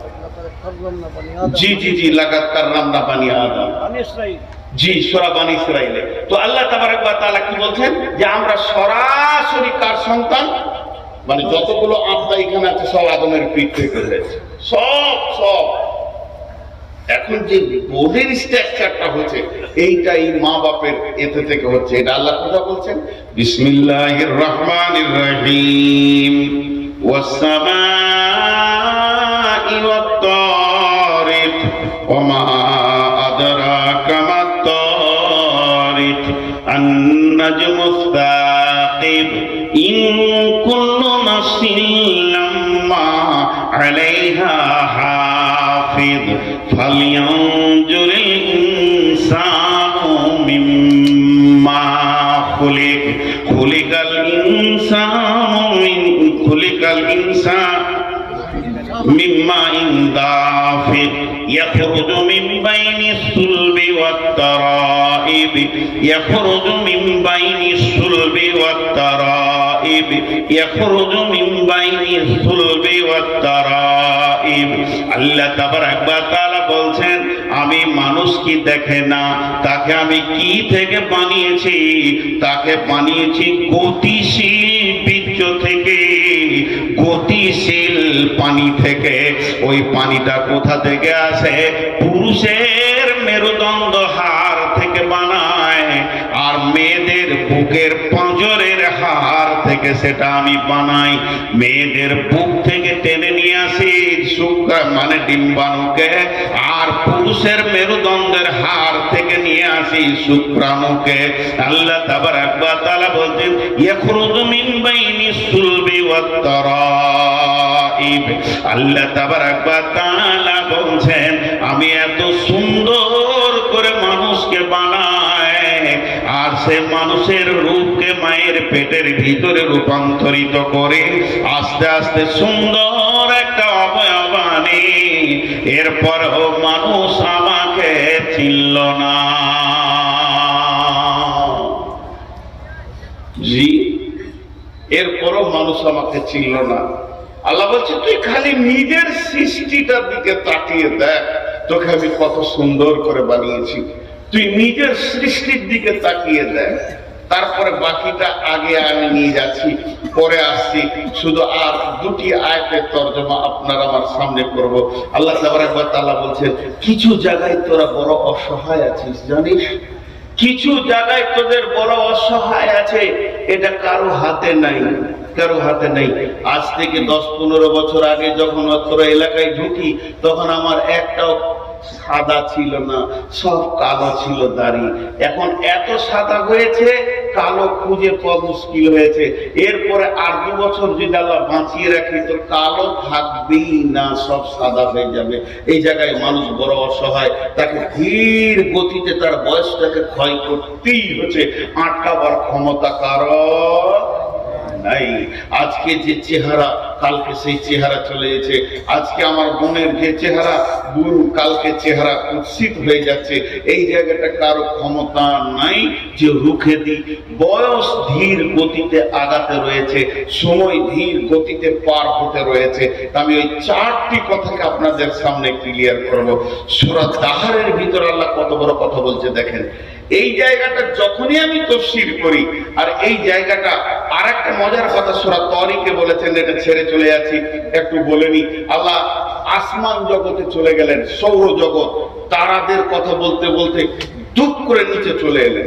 জি জি জি, লাগাত কাররামনা বানি আদম, জি সূরা বানি ইসরাঈলে। তো আল্লাহ তাবারক ওয়া তাআলা কি বলছেন যে আমরা সরাসরি কার সন্তান, মানে যতগুলো আত্মা এখানে আছে সব আদমের পিঠ থেকে হয়েছে, সব। এখন যে বোর্ডের স্ট্রাকচারটা হচ্ছে এইটাই মা বাপের এতে থেকে হচ্ছে। এটা আল্লাহ কথা বলছেন, বিসমিল্লাহির রহমানির রহিম, ওয়াস সামাই ওয়াত তারিক, ওয়া মা আদরাকা মাত তারিক, আন-নাজমুস সাকিব, ইন কুল্লু নাফসিন লাম্মা আলাইহা হাফিজ, ফালইয়ানজুরিল ইনসানু মিম্মা খুলিকাল ইনসানু মিম্মা দাফিক, ইয়াখরুজু মিন বাইনিস সুলবি ওয়াত তারাইব, ইয়াখরুজু মিন বাইনিস সুলবি ওয়াত তারাইব, ইয়াখরুজু মিন বাইনিস সুলবি ওয়াত তারাইব। আল্লাহ তাবারক ওয়া তাআলা বলছেন আমি মানুষ কি দেখে না, তাকে আমি কি থেকে বানিয়েছি, তাকে বানিয়েছি গতিশীল বীর্য থেকে, গতিশীল পানি থেকে। ওই পানিটা কোথা থেকে আসে? পুরুষের মেরুদণ্ড হাড় থেকে বানায়, আর মেয়েদের বুকের পাঁজরের হাড় থেকে সেটা আমি বানাই। মেয়েদের বুক থেকে টেনে নিয়ে আসি মানে ডিম্বাণুকে, আর পুরুষের মেরুদণ্ডের হাড় থেকে নিয়ে আসি শুক্রাণুকে। আল্লাহ তাবারক ওয়া তাআলা বলছেন ইয়াখরুজু মিন বাইনিস সুলবি ওয়াত তারাইব। আল্লাহ তাবারক ওয়া তাআলা বলছেন আমি এত সুন্দর করে মানুষকে বানাই, আর সে মানুষের রূপকে মায়ের পেটের ভিতরে রূপান্তরিত করে আস্তে আস্তে সুন্দর একটা অবয়ব আনি। এরপরও মানুষ আমাকে চিনল না। জি, এরপরও মানুষ আমাকে চিনল না। আল্লাহ বলছে তুই খালি নিজের সৃষ্টিটার দিকে তাকিয়ে দেখ, তোকে আমি কত সুন্দর করে বানিয়েছি। তুই নিজের সৃষ্টির দিকে তাকিয়ে দেখ, তারপরে বাকিটা আগে আমি নিয়ে যাচ্ছি, পরে আসছি। শুধু আর দুটি আয়াতের তরজমা আপনার আমার সামনে করব। আল্লাহ তাবারক ওয়া তাআলা বলছেন কিছু জায়গায় তোরা বড় অসহায় আছিস জানিস, কিছু জায়গায় তোদের বড় অসহায় আছে, এটা কারো হাতে নাই, কারো হাতে নেই। আজ থেকে 10-15 বছর আগে যখন অত্র এলাকায় ঢুকি তখন আমার একটাও সাদা ছিল না, সব কালো ছিল দাড়ি। এখন এত সাদা হয়েছে কালো খুঁজে পাওয়া মুশকিল হয়েছে। এরপরে আর 2 বছর যদি আল্লাহ বাঁচিয়ে রাখি তো কালো থাকবেই না, সব সাদা হয়ে যাবে। এই জায়গায় মানুষ বড় অসহায়, তাকে ধীর গতিতে তার বয়সটাকে ক্ষয় করতেই হচ্ছে, আটকাবার ক্ষমতা কারো নাই। আজকে যে চেহারা কালকে সেই চেহারা চলে যাচ্ছে। আজকে আমার বোনের যে চেহারা, বোন কালকে চেহারা কুৎসিত হয়ে যাচ্ছে। এই জায়গাটা কারো ক্ষমতা নাই যে রুখে দিই। বয়স ধীর গতিতে আগাতে রয়েছে, সময় ধীর গতিতে পার হতে রয়েছে। আমি ওই 4টি কথাকে আপনাদের সামনে ক্লিয়ার করব। সূরা দাহরের ভিতর আল্লাহ কত বড় কথা বলছে দেখেন। এই জায়গাটা যখনই আমি তাফসীর করি, আর এই জায়গাটা আর একটা মজার কথা সূরা তারিকে বলেছেন, এটা ছেড়ে চলে যাচ্ছি, একটু বলে নি। আল্লাহ আসমান জগতে চলে গেলেন, সৌর জগৎ, তারাদের কথা বলতে বলতে দুপ করে নিচে চলে এলেন।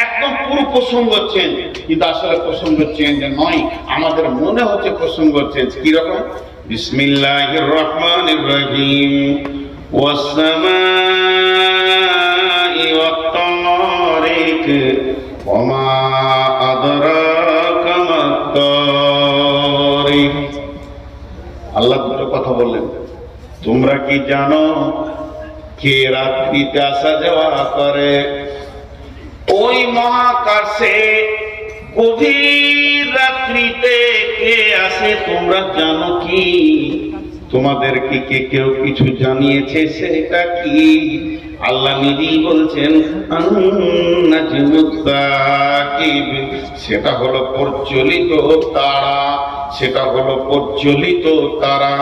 একদম পুরো প্রসঙ্গ চেঞ্জ, কিন্তু আসলে প্রসঙ্গ চেঞ্জ নয়, আমাদের মনে হচ্ছে প্রসঙ্গ চেঞ্জ। কি রকম? বিসমিল্লাহির রহমানির রহিম, ওয়াস সামাই ওয়াত তারিক, ওয়া মা আদরাকা মাত তারিক। আল্লাহ দুটো কথা বললেন, তোমরা কি জানো কে রাত্রিতে আসা যাওয়া করে? ওই মহাকাশে গভীর রাত্রিতে কে আসে তোমরা জানো কি? তোমাদেরকে কে কেউ কিছু জানিয়েছে সেটা কি? আল্লাহ নিজেই বলছেন সেটা হলো প্রজ্বলিত তারা, সেটা হলো প্রজ্বলিত তারা,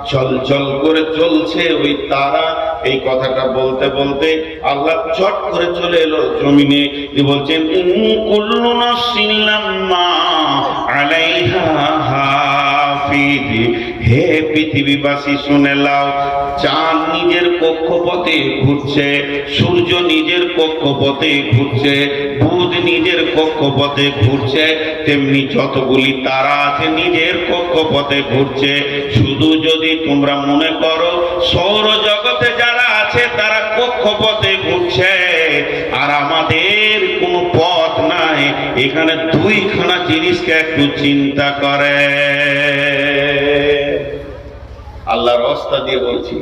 ঝলঝল করে জ্বলছে ওই তারা। এই কথাটা বলতে বলতে আল্লাহ চট করে চলে এলো জমিনে, বলছেন কুল্লু নাফসিন লাম্মা আলাইহা হাফিজ। হে পৃথিবীবাসী শুনে লাও, চাঁদ নিজের কক্ষপথে ঘুরছে, সূর্য নিজের কক্ষপথে ঘুরছে, বুধ নিজের কক্ষপথে ঘুরছে, তেমনি যতগুলি তারা আছে নিজের কক্ষপথে ঘুরছে। শুধু যদি তোমরা মনে করো সৌরজগতে যারা আছে তারা কক্ষপথে ঘুরছে আর আমাদের কোনো পথ নাই, এখানে দুইখানা জিনিসকে একটু চিন্তা করে। আল্লাহর রাস্তা দিয়ে বলছি,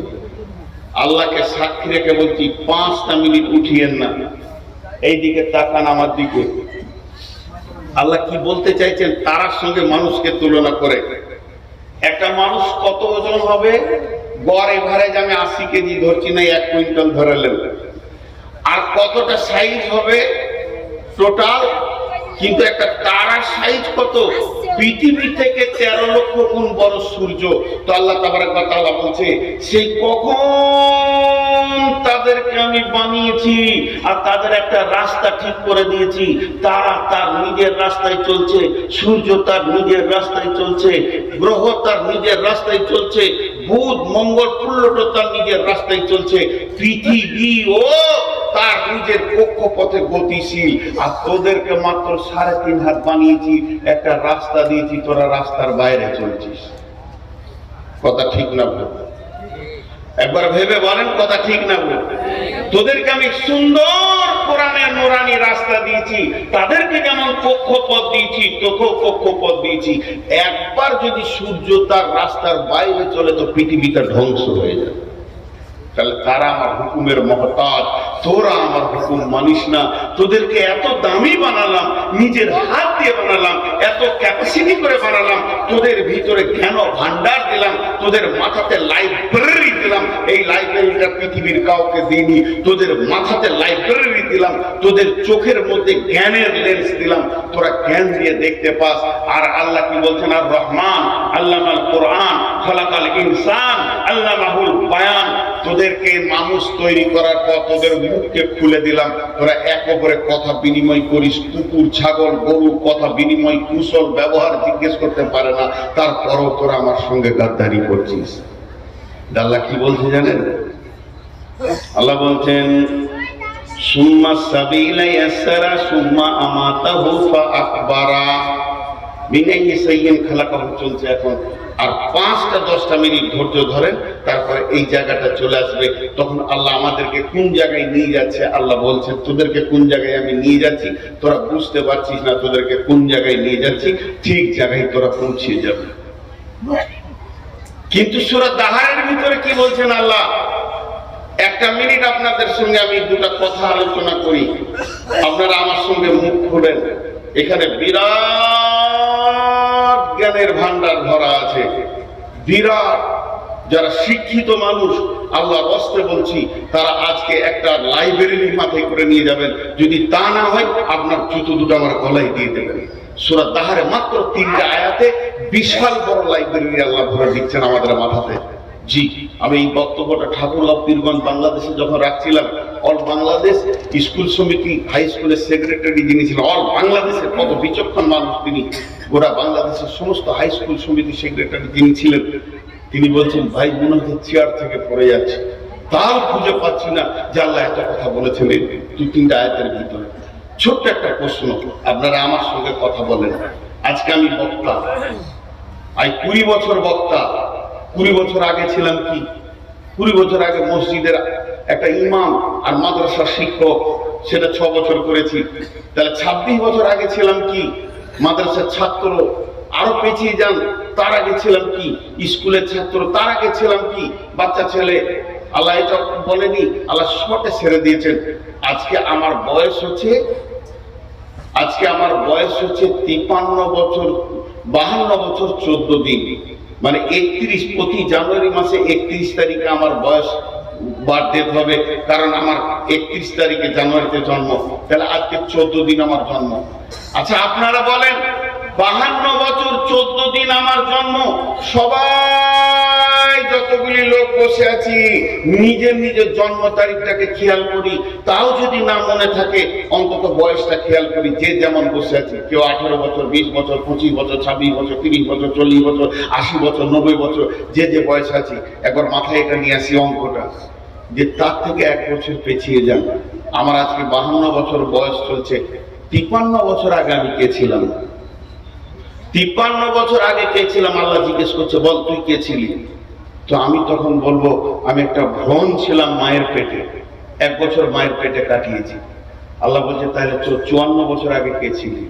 আল্লাহকে সাক্ষী রেখে বলছি, 5টা মিনিট উঠিয়েন না, এইদিকে তাকান আমার দিকে। আল্লাহ কি বলতে চাইছেন তারার সঙ্গে মানুষকে তুলনা করে? একটা মানুষ কত ওজন হবে? গড় এভারেজ আমি 80 কেজি ধরছি না, 1 কুইন্টাল ধরালেন। আর কতটা সাইজ হবে টোটাল? কিন্তু একটা তারার সাইজ কত? পৃথিবী থেকে 13 লক্ষ গুণ বড় সূর্য। তো আল্লাহ তাবারক ওয়া তাআলা বলছে সেই কখন তাদেরকে আমি বানিয়েছি আর তাদের একটা রাস্তা ঠিক করে দিয়েছি। তারা তার নিজের রাস্তায় চলছে, সূর্য তার নিজের রাস্তায় চলছে, গ্রহ তার নিজের রাস্তায় চলছে, বুধ মঙ্গল প্লুটো তার নিজের রাস্তায় চলছে, পৃথিবীও তার নিজের কক্ষপথে গতিশীল। আর তোদেরকে মাত্র 3.5 হাত বানিয়েছি, একটা রাস্তা দিয়েছি, তোরা রাস্তার বাইরে চলছিস। কথা ঠিক না বল? একবার ভেবে বলেন কথা ঠিক না বল? তোদেরকে আমি সুন্দর কোরআনের নুরানি রাস্তা দিয়েছি, তাদেরকে যেমন কক্ষপথ দিয়েছি তোকেও কক্ষপথ দিয়েছি। একবার যদি সূর্য তার রাস্তার বাইরে চলে তো পৃথিবীটা ধ্বংস হয়ে যাবে। তাহলে তারা আমার হুকুমের মহতাজ, তোরা আমার হুকুম মানিস না। তোদেরকে এত দামি বানালাম, নিজের হাত দিয়ে বানালাম, এত ক্যাপাসিটি করে বানালাম, তোদের ভিতরে জ্ঞান ভান্ডার দিলাম, তোদের মাথাতে লাইব্রেরি দিলাম, এই লাইব্রেরিটা পৃথিবীর কাউকে দিইনি। তোদের মাথাতে লাইব্রেরি দিলাম, তোদের চোখের মধ্যে জ্ঞানের লেন্স দিলাম, তোরা জ্ঞান দিয়ে দেখতে পাস। আর আল্লাহ কি বলছেন? আর রহমান আল্লামাল কোরআন খালাকাল ইনসান আল্লামাহুল বায়ান। তোদেরকে মানুষ তৈরি করার পর তোদের মুখকে খুলে দিলাম, তোরা এক অপরে কথা বিনিময় করিস, কুকুর ছাগল গরু কথা বিনিময় কুশল ব্যবহার জিজ্ঞেস করতে পারে না, তারপরও তোরা আমার সঙ্গে গাদ্দারি করছিস। আল্লাহ কি বলছে জানেন? আল্লাহ বলছেন সুম্মা সাবিলা ইয়াসরা সুম্মা আমাতাহু ফাআকবারা বিনাইহি সাইয়্যিন খালাকাহু চলছে এখন। আর 5টা-10টা মিনিট ধৈর্য ধরেন, তারপরে এই জায়গাটা চলে আসবে। তখন আল্লাহ আমাদেরকে কোন জায়গায় নিয়ে যাচ্ছে আল্লাহ বলছেন, তোদেরকে কোন জায়গায় আমি নিয়ে যাচ্ছি তোরা বুঝতে পারছিস না, তোদেরকে কোন জায়গায় নিয়ে যাচ্ছি ঠিক জায়গায় তোরা পৌঁছে যাবে। কিন্তু সূরা দাহারের ভিতরে কি বলছেন আল্লাহ? 1টা মিনিট আপনাদের সঙ্গে আমি 2টা কথা আলোচনা করি, আপনারা আমার সঙ্গে মুখ খুলেন। এখানে বিরাট জ্ঞানের ভান্ডার ভরা আছে, বিরাট। যারা শিক্ষিত মানুষ আল্লাহর রাস্তে বলছি, তারা আজকে একটা লাইব্রেরি মাথায় করে নিয়ে যাবেন। যদি তা না হয় আপনার জুতো দুটো আমার গলায় দিয়ে দেবেন। সূরা দাহারে মাত্র 3টা আয়াতে বিশাল বড় লাইব্রেরি আল্লাহ ভরে দিচ্ছেন আমাদের মাথাতে। জি, আমি এই বক্তব্যটা ঠাকুরগাঁও পীরগঞ্জ বাংলাদেশে যখন রাখছিলাম, অল বাংলাদেশ স্কুল সমিতি হাই স্কুলের সেক্রেটারি যিনি ছিলেন, অল বাংলাদেশের কত বিচক্ষণ মানুষ তিনি, গোটা বাংলাদেশের সমস্ত হাই স্কুল সমিতি সেক্রেটারি যিনি ছিলেন, তিনি বলছেন ভাই মনে হচ্ছে চেয়ার থেকে পড়ে যাচ্ছে, তাও খুঁজে পাচ্ছি না যে আল্লাহ এত কথা বলেছেন এই 2-3টা আয়াতের ভিতরে। ছোট্ট একটা প্রশ্ন, আপনারা আমার সঙ্গে কথা বলেন। আজকে আমি বক্তা, আজ 20 বছর বক্তা। 20 বছর আগে ছিলাম কি? 20 বছর আগে মসজিদের একটা ইমাম আর মাদ্রাসার শিক্ষক, সেটা 6 বছর করেছি। তাহলে 26 বছর আগে ছিলাম কি? মাদ্রাসার ছাত্র। আরো পেছিয়ে যান, তার আগে ছিলাম কি? স্কুলের ছাত্র। তার আগে ছিলাম কি? বাচ্চা ছেলে। আল্লাহ এটা বলেনি, আল্লাহ শর্টে ছেড়ে দিয়েছেন। আজকে আমার বয়স হচ্ছে আজকে আমার বয়স হচ্ছে 53 বছর 52 বছর 14 দিন, মানে 31 প্রতি জানুয়ারি মাসে 31 তারিখে আমার বয়স বার্থডে হবে, কারণ আমার 31 তারিখে জানুয়ারিতে জন্ম, তাহলে আজকে 14 দিন আমার জন্ম। আচ্ছা আপনারা বলেন 52 বছর 14 দিন আমার জন্ম, সবাই যতগুলি লোক বসে আছি নিজের নিজের জন্ম তারিখটাকে খেয়াল করি, তাও যদি না মনে থাকে অন্তত বয়সটা খেয়াল করি। যে যেমন বসে আছি, কেউ 18 বছর, 20 বছর, 25 বছর, 26 বছর, 30 বছর, 40 বছর, 80 বছর, 90 বছর, যে যে বয়স আছি একবার মাথায় এটা নিয়ে আসি অঙ্কটা, যে তার থেকে 1 বছর পেছিয়ে যান। আমার আজকে 52 বছর বয়স চলছে। 53 বছর আগে আমি কে ছিলাম? 53 বছর আগে কে ছিলাম? আল্লাহ জিজ্ঞেস করছে, বল তুই কে ছিলি? তো আমি তখন বলবো আমি একটা ভ্রণ ছিলাম মায়ের পেটে, 1 বছর মায়ের পেটে কাটিয়েছি। আল্লাহ বলছে তাহলে 54 বছর আগে কে ছিলি?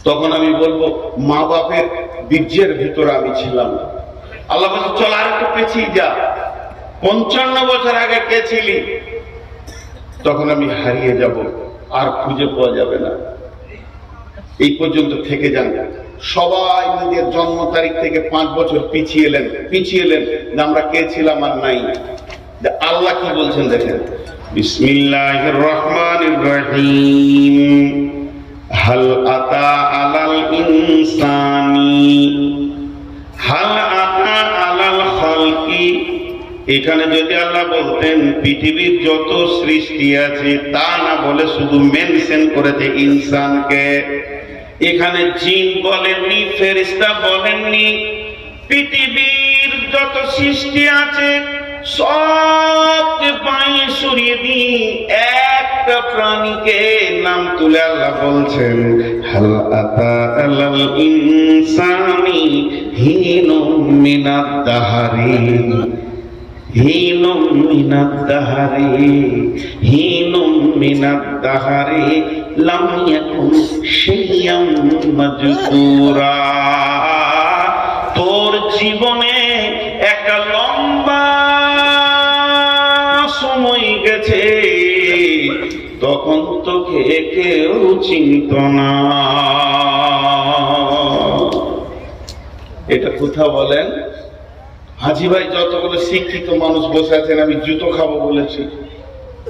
তখন আমি বলবো মা বাপের বীর্যের ভিতরে আমি ছিলাম। আল্লাহ বলছে চল আর একটু পেছিয়ে যা, 55 বছর আগে কে ছিলি? তখন আমি হারিয়ে যাব, আর খুঁজে পাওয়া যাবে না। এই পর্যন্ত থেকে যান। সবাই নিজের জন্ম তারিখ থেকে 5 বছর পিছিয়ে এলেন যে আমরা কে ছিলাম আর নাই। আল্লাহ কি বলছেন দেখেন, বিসমিল্লাহির রহমানির রহিম, হাল আতা আলাল ইনসানি, হাল আতা আলাল খালকি। এখানে যদি আল্লাহ বলতেন পৃথিবীর যত সৃষ্টি আছে, তা না বলে শুধু মেনশন করেছে ইনসানকে। এখানে জিন বলেননি, ফেরেশতা বলেননি, পৃথিবীর যত সৃষ্টি আছে সবকে পায়ে সরিয়ে দিয়ে একটা প্রাণীকে নাম তুলে আল্লাহ বলছেন হাল আতা আলাল ইনসানি হিনুম মিনাদ দাহারি, হিনুম মিনাদ দাহারি, হিনুম মিনাদ দাহারি লাম ইয়াকুন শাইয়াম মাজকুরা। তোর জীবনে একটা লম্বা সময় গেছে, তখন তোকে কেউ চিনত না। এটা কথা বলেন হাজি ভাই, যতগুলো শিক্ষিত মানুষ বসে আছেন, আমি জুতো খাবো বলেছি,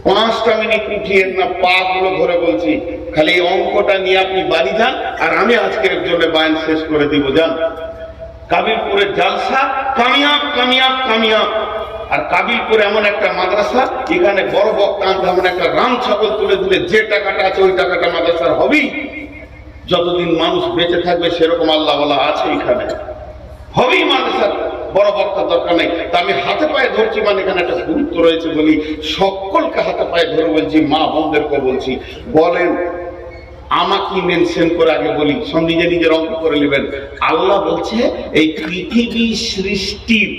5টা মিনিট উঠিয়ে না পা গুলো ধরে বলছি, খালি এই অঙ্কটা নিয়ে আপনি বাড়ি যান, আর আমি আজকের জন্য বায়ান শেষ করে দিব। যান কাবিলপুরের জালসা কামিয়াব কামিয়াব কামিয়াব। আর কাবিলপুরে এমন একটা মাদ্রাসা, এখানে বড় বক্তা আনতে এমন একটা রাম ছাগল তুলে দিলে যে টাকাটা আছে ওই টাকাটা মাদ্রাসার হবেই। যতদিন মানুষ বেঁচে থাকবে সেরকম আল্লাহ ওয়ালা আছে এখানে, হবেই মাদ্রাসার বড় বক্তা দরকার নেই। তা আমি হাতে পায়ে ধরছি, মানে এখানে একটা গুরুত্ব রয়েছে বলি সকলকে হাতে পায়ে ধরে বলছি, মা বোনদেরকে বলছি, বলেন আমাকে মেনশন করে আগে বলি, সব নিজে নিজের অঙ্ক করে নেবেন। আল্লাহ বলছে এই পৃথিবী সৃষ্টির,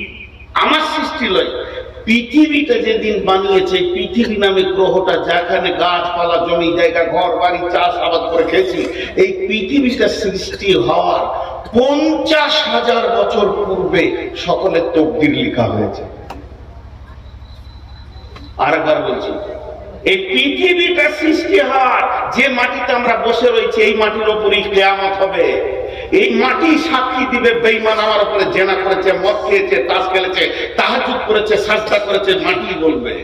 আমার সৃষ্টি নয়, পৃথিবীটা যেদিন বানিয়েছে, পৃথিবী নামে গ্রহটা যেখানে গাছপালা জমি জায়গা ঘর বাড়ি চাষ আবাদ করে খেয়েছি, এই পৃথিবীটা সৃষ্টি হওয়ার 50,000 বছর পূর্বে সকলের তকদির লেখা হয়েছে। আরেকবার বলছি, এই পৃথিবীটা সৃষ্টি হওয়ার, যে মাটিতে আমরা বসে রয়েছি এই মাটির উপরই কিয়ামত হবে। এই মাটি সাক্ষী দিবে বেঈমান আমার উপরে জেনা করেছে, মদ খেয়েছে, তাস খেলেছে, তাহাজ্জুদ করেছে, সাজদা করেছে, মাটি বলবে।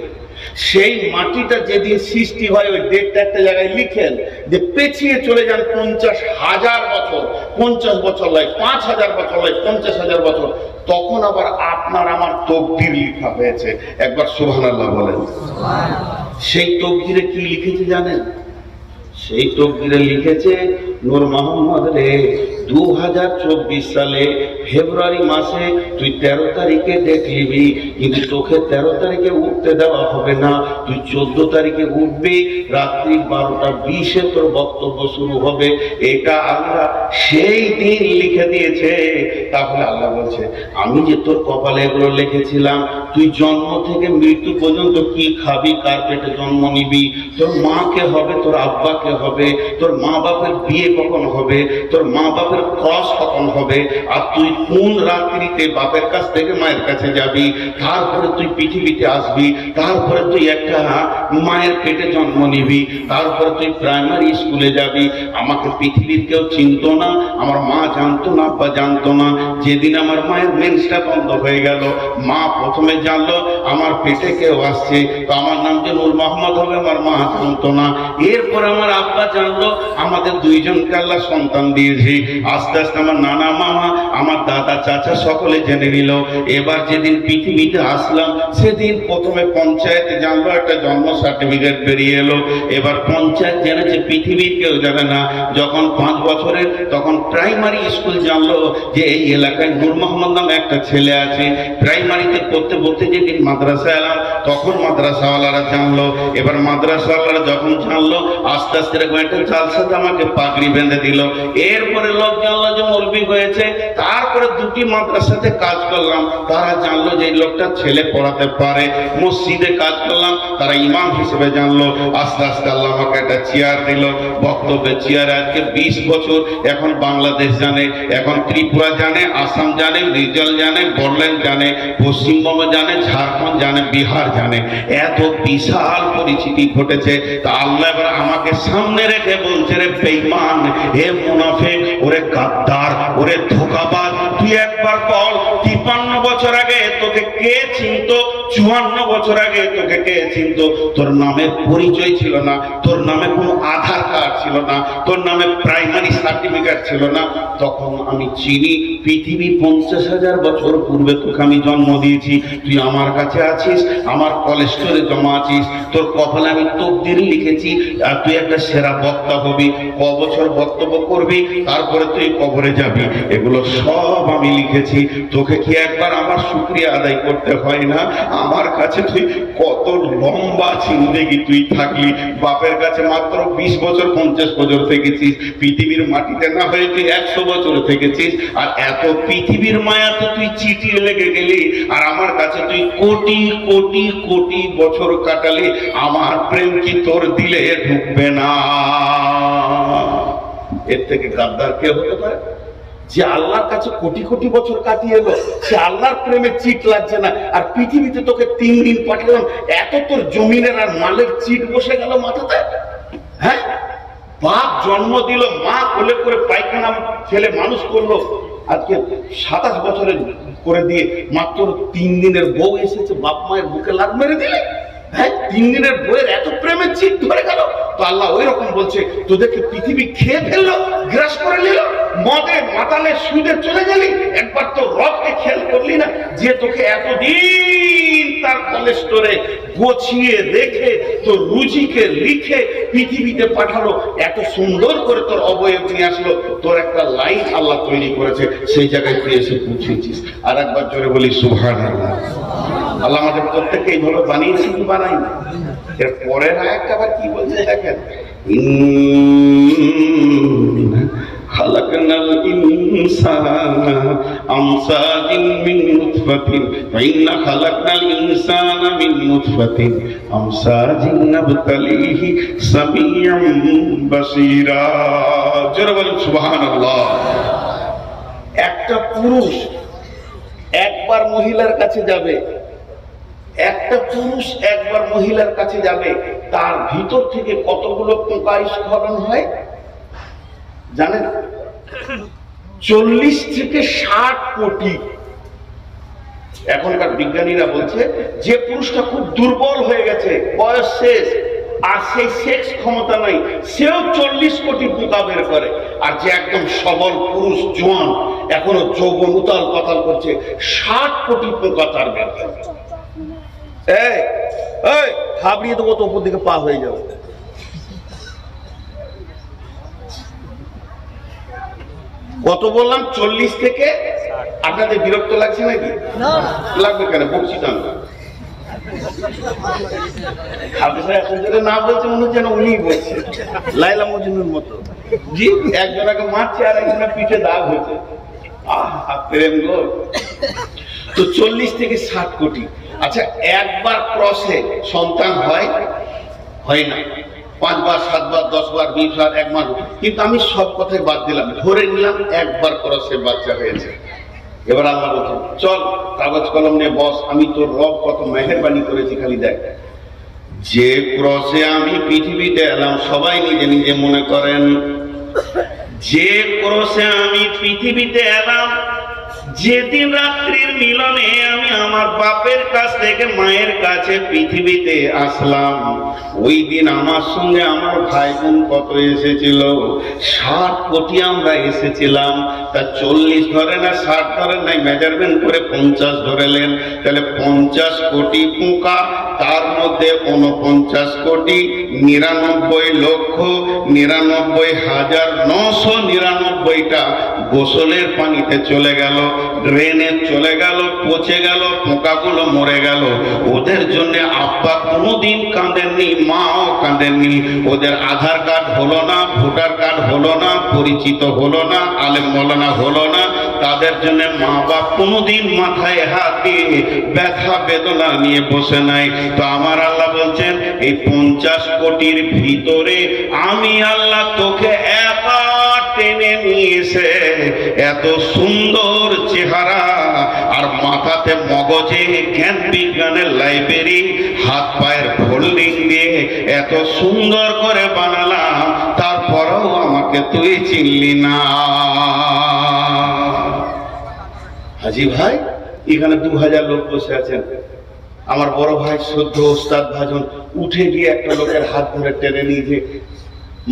সেই মাটিটা যেদিন সৃষ্টি হয় ওই ডেটটা একটা জায়গায় লিখেন, যে পেছিয়ে চলে যান 50,000 বছর, 50 বছর নয়, 5,000 বছর নয়, 50,000 বছর, তখন আবার আপনার আমার তকদির লেখা হয়েছে। একবার সুবহানাল্লাহ বলেন। সেই তকদিরে কি লিখেছে জানেন? সেই তকদিরে লিখেছে, নূর মোহাম্মদ রে 2024 সালে ফেব্রুয়ারি মাসে তুই 13 তারিখে ডেট নিবি, কিন্তু তোকে 13 তারিখে উঠতে দেওয়া হবে না, তুই 14 তারিখে উঠবি, রাত্রি 12:20 তোর বক্তব্য শুরু হবে। এটা আল্লাহ সেই দিন লিখে দিয়েছে। তাহলে আল্লাহ বলছে আমি যে তোর কপালে এগুলো লিখেছিলাম, তুই জন্ম থেকে মৃত্যু পর্যন্ত কি খাবি, কার পেটে জন্ম নিবি, তোর মাকে হবে, তোর আব্বাকে হবে, তোর মা বাপের বিয়ে কখন হবে, তোর মা বাপের ক্রস কখন হবে, আর তুই কোন রাত্রিতে বাপের কাছ থেকে মায়ের কাছে যাবি, তারপরে তুই পৃথিবীতে আসবি, তারপরে তুই একটা মায়ের পেটে জন্ম নিবি, তারপরে তুই প্রাইমারি স্কুলে যাবি। আমাকে পৃথিবীর কেউ চিনতো না, আমার মা জানতো না, আব্বা জানতো না। যেদিন আমার মায়ের মেন্সটা বন্ধ হয়ে গেল, মা প্রথমে জানলো আমার পেটে কেউ আসছে, তো আমার নাম যে নূর মোহাম্মদ হবে আমার মা জানতো না। এরপরে আমার আব্বা জানলো আমাদের দুইজনকে আল্লাহ সন্তান দিয়েছে। আস্তে আস্তে আমার নানা মামা, আমার দাদা চাচা সকলে জেনে নিল। এবার যেদিন পৃথিবীতে আসলাম সেদিন প্রথমে পঞ্চায়েতে জানলো, একটা জন্ম সার্টিফিকেট বেরিয়ে এলো। এবার পঞ্চায়েত জেনেছে, পৃথিবীর কেউ জানে না। যখন 5 বছরের, তখন প্রাইমারি স্কুল জানলো যে এই এলাকায় নূর মোহাম্মদ নামে একটা ছেলে আছে। প্রাইমারিতে পড়তে পড়তে যেদিন মাদ্রাসায় এলাম, তখন মাদ্রাসাওয়ালারা জানলো। এবার মাদ্রাসাওয়ালারা যখন জানলো, আস্তে আস্তে এরকম একটা জালসাতে আমাকে পাগড়ি বেঁধে দিল। এরপরে লোক জানলো যে মৌলবি হয়েছে। তারপরে 2টি মাদ্রাসাতে কাজ করলাম, তারা জানলো যে এই লোকটা ছেলে পড়াতে পারে। মসজিদে কাজ করলাম, তারা ইমাম হিসেবে জানলো। আস্তে আস্তে আল্লাহ আমাকে একটা চেয়ার দিল, বক্তব্যের চেয়ারে। আজকে 20 বছর এখন বাংলাদেশ জানে, এখন ত্রিপুরা জানে, আসাম জানে, রিজাল জানে, বড়লেন্ড জানে, পশ্চিমবঙ্গ জানে, ঝাড়খণ্ড জানে, বিহার জানে। এত বিশাল পরিচিতি ঘটেছে। তা আল্লাহ এবার আমাকে সামনে রেখে বলছে, রে বেঈমান, হে মুনাফিক, ওরে গাদ্দার, ওরে ধোঁকাবাজ, তুই একবার বল 53 বছর আগে তোকে কে চিনতো? 54 বছর আগে তোকে কে চিনতো? তোর নামের পরিচয় ছিল না, তোর নামে কোনো আধার কার্ড ছিল না, তোর নামে প্রাইমারি সার্টিফিকেট ছিল না। তখন আমি চিনি পৃথিবী 50,000 বছর পূর্বে তোকে আমি জন্ম দিয়েছি। তুই আমার কাছে আছিস, আমার কলেস্টোরে জমা আছিস, তোর কপালে আমি তকদির লিখেছি আর তুই একটা সেরা বক্তা হবি। বছর বক্তব্য করবি, তারপরে তুই কবরে যাবি। এগুলো সব আমি লিখেছি। তোকে কি একবার আমার শুকরিয়া আদায় করতে হয় না? আমার কাছে তুই কত লম্বা জিন্দেগি তুই থাকলি। বাপের কাছে মাত্র 20 বছর 50 বছর থেকেছিস, পৃথিবীর মাটিতে না হয়ে তুই 100 বছর থেকেছিস। আর এত পৃথিবীর মায়াতে তুই চিটিয়ে লেগে গেলি, আর আমার কাছে তুই কোটি কোটি কোটি বছর কাটালি। আমার প্রেম কি তোর দিলে ঢুকবে না? এর থেকে গাদ্দার কে হতে পারে? যে আল্লাহর কাছে কোটি কোটি বছর কাটিয়ে এলো, সে আল্লাহর প্রেমে চিট লাগছে না। আর পৃথিবীতে তোকে 3 দিন পাঠালাম, এত তোর জমিনের আর মালের চিট বসে গেল মাথাতে। হ্যাঁ, বাপ জন্ম দিল, মা কোলে করে পায়খানা ছেলে মানুষ করলো, আজকে 27 বছরের করে দিয়ে মাত্র 3 দিনের বউ এসেছে, বাপ মায়ের বুকে লাগ মেরে দিলে। হ্যাঁ, 3 দিনের বউয়ের এত প্রেমের চিট ধরে গেল। তো আল্লাহ ওই রকম বলছে, তোদেরকে পৃথিবী খেয়ে ফেললো, গ্রাস করে নিল, মদে মাতালে সুদে চলে গেলি। একবার তো রবকে খেয়াল করলি না, যে তোকে এতদিন তার কলেস্টোরে গোছিয়ে রেখে তোর রুজিকে লিখে পৃথিবীতে পাঠালো, এত সুন্দর করে তোর অবয়ব নিয়ে আসলো, তোর একটা লাইফ আল্লাহ তৈরি করেছে, সেই জায়গায় তুই এসে পৌঁছেছিস। আর একবার জোরে বলি সুবহানাল্লাহ। আল্লাহ আমাদের প্রত্যেককে এইভাবে বানিয়েছি কি বানাই না? এর পরের আয়াতটা আবার কি বলছে দেখেন, খালাকনাল ইনসানা আমসাজিন মিন নুতফাতিন ওয়া ইন্না খালাকনাল ইনসানা মিন নুতফাতিন আমসাজিন নাবতালিহি সামিউম বাসীরা। জোরে বলুন সুবহানাল্লাহ। একটা পুরুষ একবার মহিলার কাছে যাবে, একটা পুরুষ একবার মহিলার কাছে যাবে, তার ভিতর থেকে কতগুলো পোকা স্খলন হয় জানেন? 40 থেকে 60 কোটি। এখনকার বিজ্ঞানীরা বলছে যে পুরুষটা খুব দুর্বল হয়ে গেছে, বয়স শেষ, আর সেই সেক্স ক্ষমতা নাই, সেও 40 কোটি পোকা বের করে। আর যে একদম সবল পুরুষ, জোয়ান, এখনো যৌবন উতাল পাতাল করছে, 60 কোটি পোকা তার বের করে। এই খাবড়িয়ে দেবো তো উপর দিকে পা হয়ে যাবে। কত বললাম? 40 থেকে। আপনাদের বিরক্ত লাগছে নাকি? লাগবে কেন? বলছি না, এখন যেটা না বলছে মনে হচ্ছে উনি বলছে, লাইলা মজনুর মতো। জি, একজনকে মারছে আর একজনের পিঠে দাগ হয়েছে। প্রেম গো। তো 40 থেকে 60 কোটি। আচ্ছা, একবার ক্রসে সন্তান হয় না, 5 বার 7 বার 10 বার 20 বার 1 মাস। কিন্তু আমি সব কথাই বাদ দিলাম, ধরে নিলাম একবার ক্রসে বাচ্চা হয়েছে। এবার আল্লাহ বলছেন চল কাগজ কলম নিয়ে বস, আমি তোর রব কত মেহেরবানি করেছি খালি দেখ। যে ক্রসে আমি পৃথিবীতে এলাম, সবাই নিজে নিজে মনে করেন, যে ক্রসে আমি পৃথিবীতে এলাম, যেদিন রাত্রির মিলনে আমি আমার বাপের কাছ থেকে মায়ের কাছে পৃথিবীতে আসলাম, ওই দিন আমার সঙ্গে আমার ভাই বোন কত এসেছিল? 60 কোটি আমরা এসেছিলাম। তা 40 ধরে না 60 ধরে নাই, মেজারমেন্ট করে 50 ধরেলেন। তাহলে 50 কোটি পোকা, তার মধ্যে 49 কোটি 99,99,999টা গোসলের পানিতে চলে গেল, ড্রেনে চলে গেল, পচে গেল, পোকাগুলো মরে গেল। ওদের জন্য আব্বা কোনোদিন কাঁদেননি, মাও কাঁদেননি। ওদের আধার কার্ড হলো না, ভোটার কার্ড হলো না, পরিচিত হলো না, আলেম মৌলানা হলো না, তাদের জন্য মা বাপ কোনোদিন মাথায় হাত দিয়ে ব্যথা বেদনা নিয়ে বসে নাই। তো আমার আল্লাহ বলছেন এই 50 কোটির ভিতরে আমি আল্লাহ তোকে একা টেনে নিয়েছে, এত সুন্দর চেহারা, আর মাথাতে মগজে জ্ঞান বিজ্ঞানের লাইব্রেরি, হাত পায়ের ফোল্ডিং দিয়ে এত সুন্দর করে বানালাম, তারপরেও আমাকে তুই চিনলি না। হাজি ভাই, এখানে 2000 লোক বসে আছেন। আমার বড় ভাই সদ্য ওস্তাদ ভাজন উঠে গিয়ে একটা লোকের হাত ধরে টেনে নিয়ে,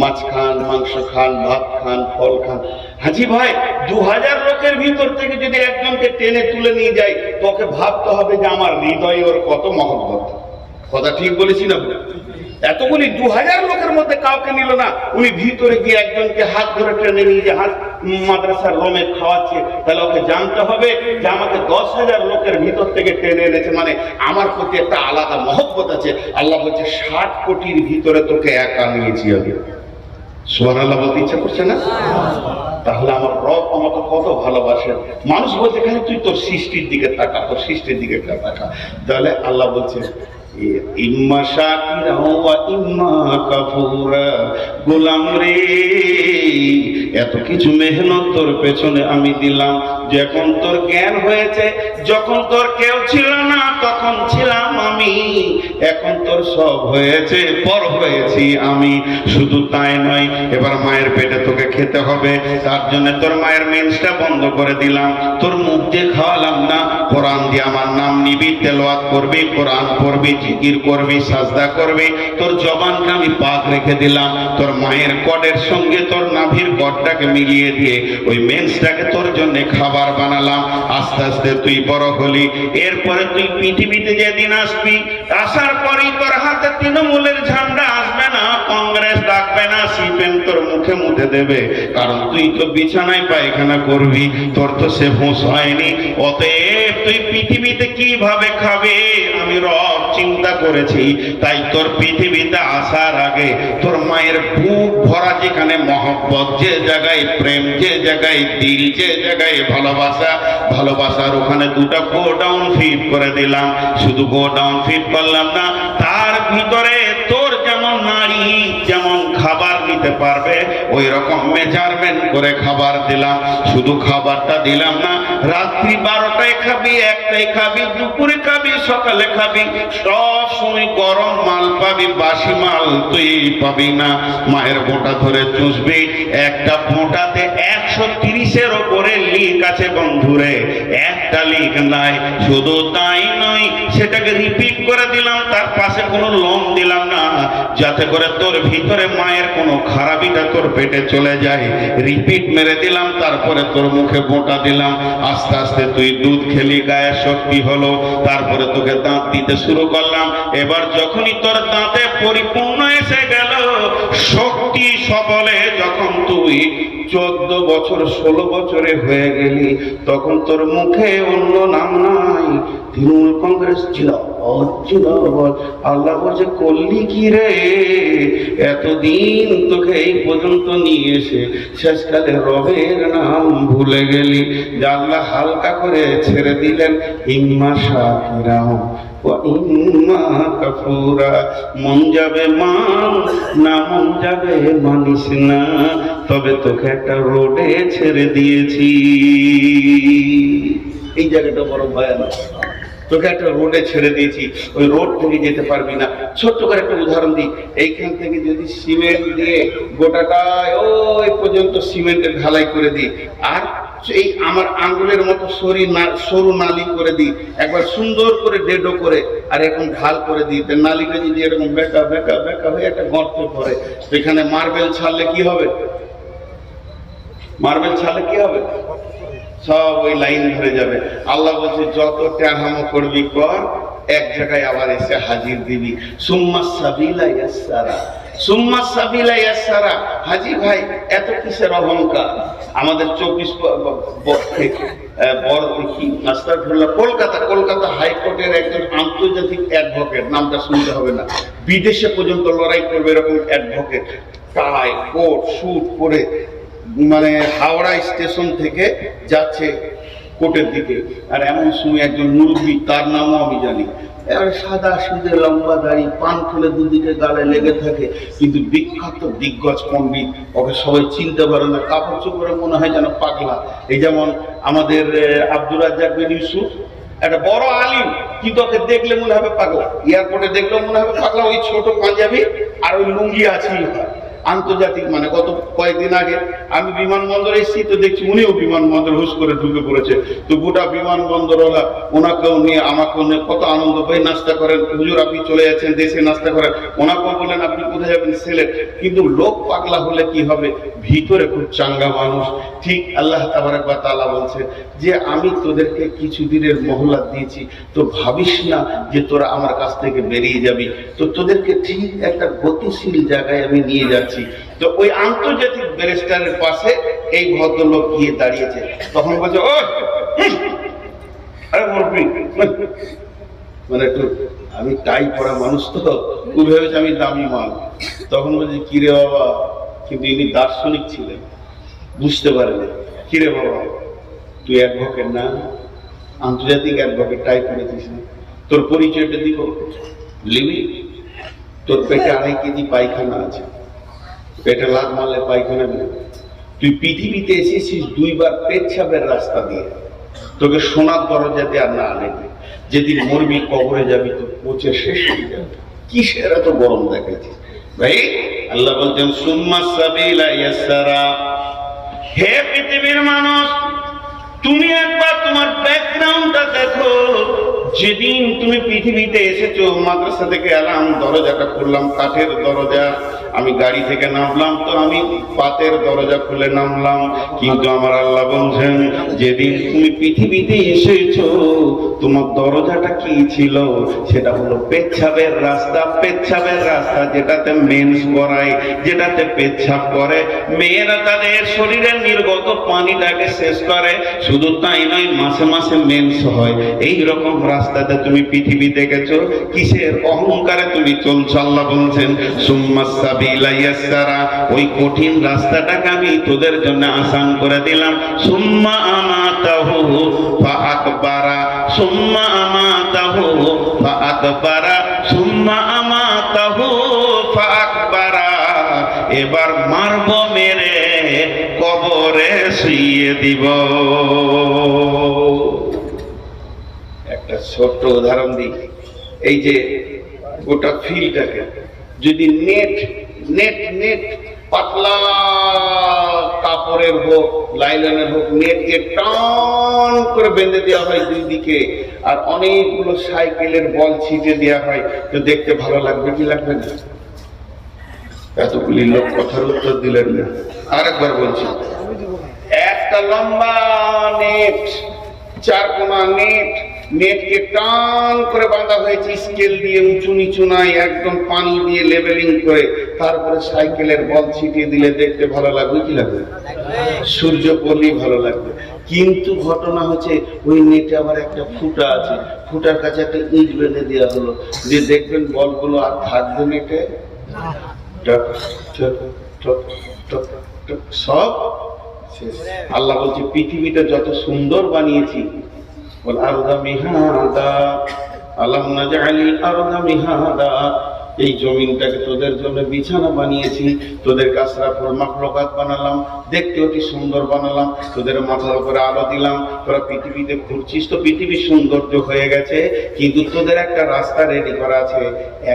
মাছ খান, মাংস খান, ভাত খান, ফল খান। হাজি ভাই, 2000 লোকের ভিতর থেকে যদি একজনকে টেনে তুলে নিয়ে যায়, তোকে ভাবতে হবে যে আমার হৃদয়ে ওর কত মহব্বত। কথা ঠিক বলেছি না? এতগুলি 2000 লোকের মধ্যে কাউকে নিল না, উনি ভিতরে গিয়ে একজনকে হাত ধরে টেনে নিয়ে যে হাত মাদ্রাসার রোমে খাওয়াচ্ছে, তাহলে ওকে জানতে হবে যে আমাকে 10,000 লোকের ভিতর থেকে টেনে এনেছে, মানে আমার প্রতি একটা আলাদা মহব্বত আছে। আল্লাহ বলছে 60 কোটির ভিতরে তোকে একা নিয়েছি আমি। সুবহানাল্লাহ বলতে ইচ্ছা করছে না? তাহলে আমার রব আমাকে কত ভালোবাসেন। মানুষ বলছে খালি তুই তোর সৃষ্টির দিকে তাকা, তোর সৃষ্টির দিকে তাকা। তাহলে আল্লাহ বলছে ইম্মা শাকিরা ওয়া ইম্মা কাফুরা। গোলাম রে, এত কিছু মেহনত তোর পেছনে আমি দিলাম, যখন তোর জ্ঞান হয়েছে, যখন তোর কেউ ছিল না তখন ছিলাম আমি, এখন তোর সব হয়েছে, পর হয়েছি আমি। শুধু তাই নয়, এবার মায়ের পেটে তোকে খেতে হবে, তার জন্য তোর মায়ের মেন্সটা বন্ধ করে দিলাম, তোর মুখ দিয়ে খাওয়ালাম না, কোরআন দিয়ে আমার নাম নিবি, তেলাওয়াত করবি, কোরআন পড়বি, জিকির করবি, সাজদা করবি, তোর জবানকে আমি পাক রেখে দিলাম। তোর মায়ের কডের সঙ্গে তোর নাভির কডটাকে মিলিয়ে দিয়ে ওই মেন্সটাকে তোর জন্য খাবার বানালাম। আস্তে আস্তে তুই বড় হলি, এরপরে তুই পৃথিবীতে যেদিন আসবি, আসার পরেই তোর হাতে তৃণমূলের ঝান্ডা আসবে না, কংগ্রেস ডাকবে না, সিপিএম তোর মুখে মুখে দেবে, কারণ তুই তো বিছানায় পায়খানা করবি, তোর তো সে হুঁশ হয়নি। অতএব তুই পৃথিবীতে কিভাবে খাবে আমি রব চিন্তা করেছি। তাই তোর পৃথিবীতে আসার আগে তোর মায়ের বুক ভরা যেখানে মহব্বত, যে জায়গায় প্রেম, যে জায়গায় দিল, যে জায়গায় ভালোবাসা, ভালোবাসার ওখানে 2টা গোডাউন ফিট করে দিলাম। শুধু গোডাউন ফিট করলাম না, তার ভিতরে তোর যেমন নারী যেমন খাবার নিতে পারবে ওই রকম মেজারমেন্ট করে খাবার দিলাম। শুধু খাবারটা দিলাম না, রাত্রি 12টায় খাবি, 1টায় খাবি, দুপুরে খাবি, সকালে খাবি, সব সময় গরম মাল পাবি, বাসি মাল তুই পাবি না। মায়ের বোঁটা ধরে চুষবি, একটা বোঁটাতে 130-এর ওপরে লিক আছে বন্ধুরে, একটা লিক নাই। শুধু তাই নয়, সেটাকে রিপিট করে দিলাম, তার পাশে কোনো লোম দিলাম না, যাতে করে তোর ভিতরে মায়ের কোনো খারাপিটা তোর পেটে চলে যায়। রিপিট মেরে দিলাম, তারপরে তোর মুখে বোঁটা দিলাম। আস্তে আস্তে তুই দুধ খেলি, গায়ে শক্তি হলো, তারপরে তোকে দাঁত দিতে শুরু করলাম। এবার যখনই তোর দাঁতে পরিপূর্ণ এসে গেল, শক্তি সবলে যখন তুই 14 বছর 16 বছরে হয়ে গেলি, তখন তোর মুখে অন্য নাম নাই, তৃণমূল কংগ্রেস ছিল। আল্লাহ বলছে করলি কি রে, এতদিন তোকে এই পর্যন্ত নিয়ে এসে শেষকালে রবের নাম ভুলে গেলি। আল্লাহ হালকা করে ছেড়ে দিলেন, ইম্মা শাকিরা ওয়া ইম্মা কাফুরা। মন যাবে মান, না মন যাবে মানিস না, তবে তোকে একটা রোডে ছেড়ে দিয়েছি। এই জায়গাটা বড় ভয়ানক, তোকে একটা রোডে ছেড়ে দিয়েছি, ওই রোড থেকে যেতে পারবি না। ছোট্ট করে একটা উদাহরণ দিই, এইখান থেকে যদি সিমেন্ট দিয়ে গোটাটায় ওই পর্যন্ত সিমেন্টের ঢালাই করে দিই, আর এই আমার আঙ্গুলের মতো সরু নালি করে দিই, একবার সুন্দর করে ডেডো করে আর এরকম ঢাল করে দিই, নালিটা যদি এরকম বেঁকা বেঁকা বেঁকা হয়ে একটা গর্তে পড়ে, তো এখানে মার্বেল ছাড়লে কি হবে? মার্বেল ছাড়লে কি হবে? সব ওই লাইন ধরে যাবে। আল্লাহ বলছে যত ট্যাহামো করবি কর, এক জায়গায় আবার এসে হাজির দিবি। সুম্মা সাবিলা ইয়াসসারা, সুম্মা সাবিলা ইয়াসসারা। হাজি ভাই এত কিসের অহংকার? আমাদের 24 কলকাতা হাইকোর্টের একজন আন্তর্জাতিক অ্যাডভোকেট, নামটা শুনতে হবে না, বিদেশে পর্যন্ত লড়াই করবে এরকম অ্যাডভোকেট, টাই কোট স্যুট পরে মানে হাওড়া স্টেশন থেকে যাচ্ছে কোর্টের দিকে, আর এমন সময় একজন মুরব্বী, তার নামও আমি জানি, সাদা সিধে লম্বা দাড়ি, পান খুলে দুদিকে গালে লেগে থাকে, কিন্তু বিখ্যাত দিগ্গজ পণ্ডিত, ওকে সবাই চিনতে পারে না, কাপড় চোপড়ে মনে হয় যেন পাগলা। এই যেমন আমাদের আব্দুর রাজ্জাক বিন ইউসুফ, একটা বড় আলিম, কিন্তু ওকে দেখলে মনে হবে পাগলা, এয়ারপোর্টে দেখলেও মনে হবে পাগলা, ওই ছোট পাঞ্জাবি আর ওই লুঙ্গি আছেই হয়। আন্তর্জাতিক মানে গত কয়েকদিন আগে আমি বিমানবন্দরে এসেছি, তো দেখছি উনিও বিমানবন্দর হুশ করে ঢুকে পড়েছে, তো গোটা বিমানবন্দরওয়ালা ওনাকেও নিয়ে আমাকেও নিয়ে কত আনন্দ করে নাস্তা করেন, হুজুর আপনি চলে যাচ্ছেন দেশে নাস্তা করেন, ওনাকেও বলেন আপনি কোথায় যাবেন, সিলেট। কিন্তু লোক পাগলা হলে কি হবে, ভিতরে খুব চাঙ্গা মানুষ। ঠিক আল্লাহ তাবারাক ওয়া তাআলা বলছেন যে আমি তোদেরকে কিছু দিনের মহল্লাত দিয়েছি, তো ভাবিস না যে তোরা আমার কাছ থেকে বেরিয়ে যাবি, তো তোদেরকে ঠিক একটা গতিশীল জায়গায় আমি নিয়ে যাচ্ছি। তো ওই আন্তর্জাতিক ব্যারিস্টারের পাশে এই ভদ্রলোক গিয়ে দাঁড়িয়েছে, তখন বলছে ও আরে মুরব্বি, মানে একটু আমি টাই পরা মানুষ, তো ভেবেছে আমি দামি মাল। তখন বলছে কিরে বাবা, কিন্তু ইনি দার্শনিক ছিলেন, বুঝতে পারেনি, কিরে বাবা তুই অ্যাডভোকেট না, আন্তর্জাতিক অ্যাডভোকেট, টাই পরেছিস না, তোর পরিচয়টা দিব, লিবি? তোর পেটে 2.5 কেজি পায়খানা আছে, পেটে লাগ মারলে পায়খানা নেই, তুই পৃথিবীতে এসেছিস 2 বার পেচ্ছাপের রাস্তা দিয়ে, তোকে সোনার দরজা দিয়ে আর না আনেনি, যেদিন মরবি কবরে যাবি তো পচে শেষ হয়ে যাবে, কিসের এত গরম দেখাচ্ছিস ভাই? আল্লাহ বলছেন সুম্মা সাবিলা ইয়াসসারা। হে পৃথিবীর মানুষ, তুমি একবার তোমার ব্যাকগ্রাউন্ডটা দেখো। যেদিন তুমি পৃথিবীতে এসেছো, মাদ্রাসা থেকে এলাম, দরজাটা খুললাম, কাঠের দরজা, আমি গাড়ি থেকে নামলাম তো আমি পাতের দরজা খুলে নামলাম, কিন্তু আমার আল্লাহ বলছেন যেদিন তুমি পৃথিবীতে এসেছো তোমার দরজাটা কি ছিল? সেটা হলো পেচ্ছাবের রাস্তা। পেচ্ছাবের রাস্তা যেটাতে মেন্স করায়, যেটাতে পেচ্ছাব করে, মেয়েরা তাদের শরীরের নির্গত পানিটাকে শেষ করে, শুধু তাই নয় মাসে মাসে মেন্স হয়। এই রকম রাস্তাতে তুমি পৃথিবী দেখেছো, কিসের অহংকারে তুমি চলছো? আল্লাহ বলছেন সুম্মা সাবিলা ইয়াসসারা, ওই কঠিন রাস্তাটাকে আমি তোদের জন্য আসান করে দিলাম। সুম্মা আমাতাহু ফাআকবারা, সুম্মা আমাতাহু ফাআকবারা, সুম্মা আমাতাহু ফাআকবারা। এবার মারব, মেরে কবরে শুইয়ে দিব। একটা ছোট্ট উদাহরণ দিই, এই যে গোটা ফিল্ডটাকে যদি নেট নেট নেট পাতলা কাপড়ের হোক, লাইলনের হোক, নেট দিয়ে টান করে বেঁধে দেওয়া হয় দুই দিকে, আর অনেকগুলো সাইকেলের বল ছিটে দেওয়া হয়, তো দেখতে ভালো লাগবে কি লাগবে না? এতগুলি লোক কথার উত্তর দিলেন না। আরেকবার বলছি, একটা লম্বা নেট, 4 কোনা নেট, নেটকে টান করে বাঁধা হয়েছে স্কেল দিয়ে, উঁচু নিচু নাই, একদম পানি দিয়ে লেভেলিং করে, তারপরে সাইকেলের বল ছিটিয়ে দিলে দেখতে ভালো লাগবে কি লাগবে? সূর্য পড়লেই ভালো লাগবে। কিন্তু ঘটনা হচ্ছে ওই নেটে আবার একটা ফুটা আছে, ফুটার কাছে একটা ইট বেঁধে দেওয়া হলো, যে দেখবেন বলগুলো আর থাকবে নেটে, সব আল্লাহ বলছে পৃথিবীটা যত সুন্দর বানিয়েছি, বল আরদা মিহাদা, আলাম নাজআলিল আরদা মিহাদা, এই জমিনটাকে তোদের জন্য বিছানা বানিয়েছি, তোদের কাসরাফুল মাখলুকাত বানালাম, দেখতে অতি সুন্দর বানালাম, তোদের মাথার উপরে আলো দিলাম, তোরা পৃথিবীতে ঘুরছিস তো পৃথিবীর সৌন্দর্য হয়ে গেছে, কিন্তু তোদের একটা রাস্তা রেডি করা আছে,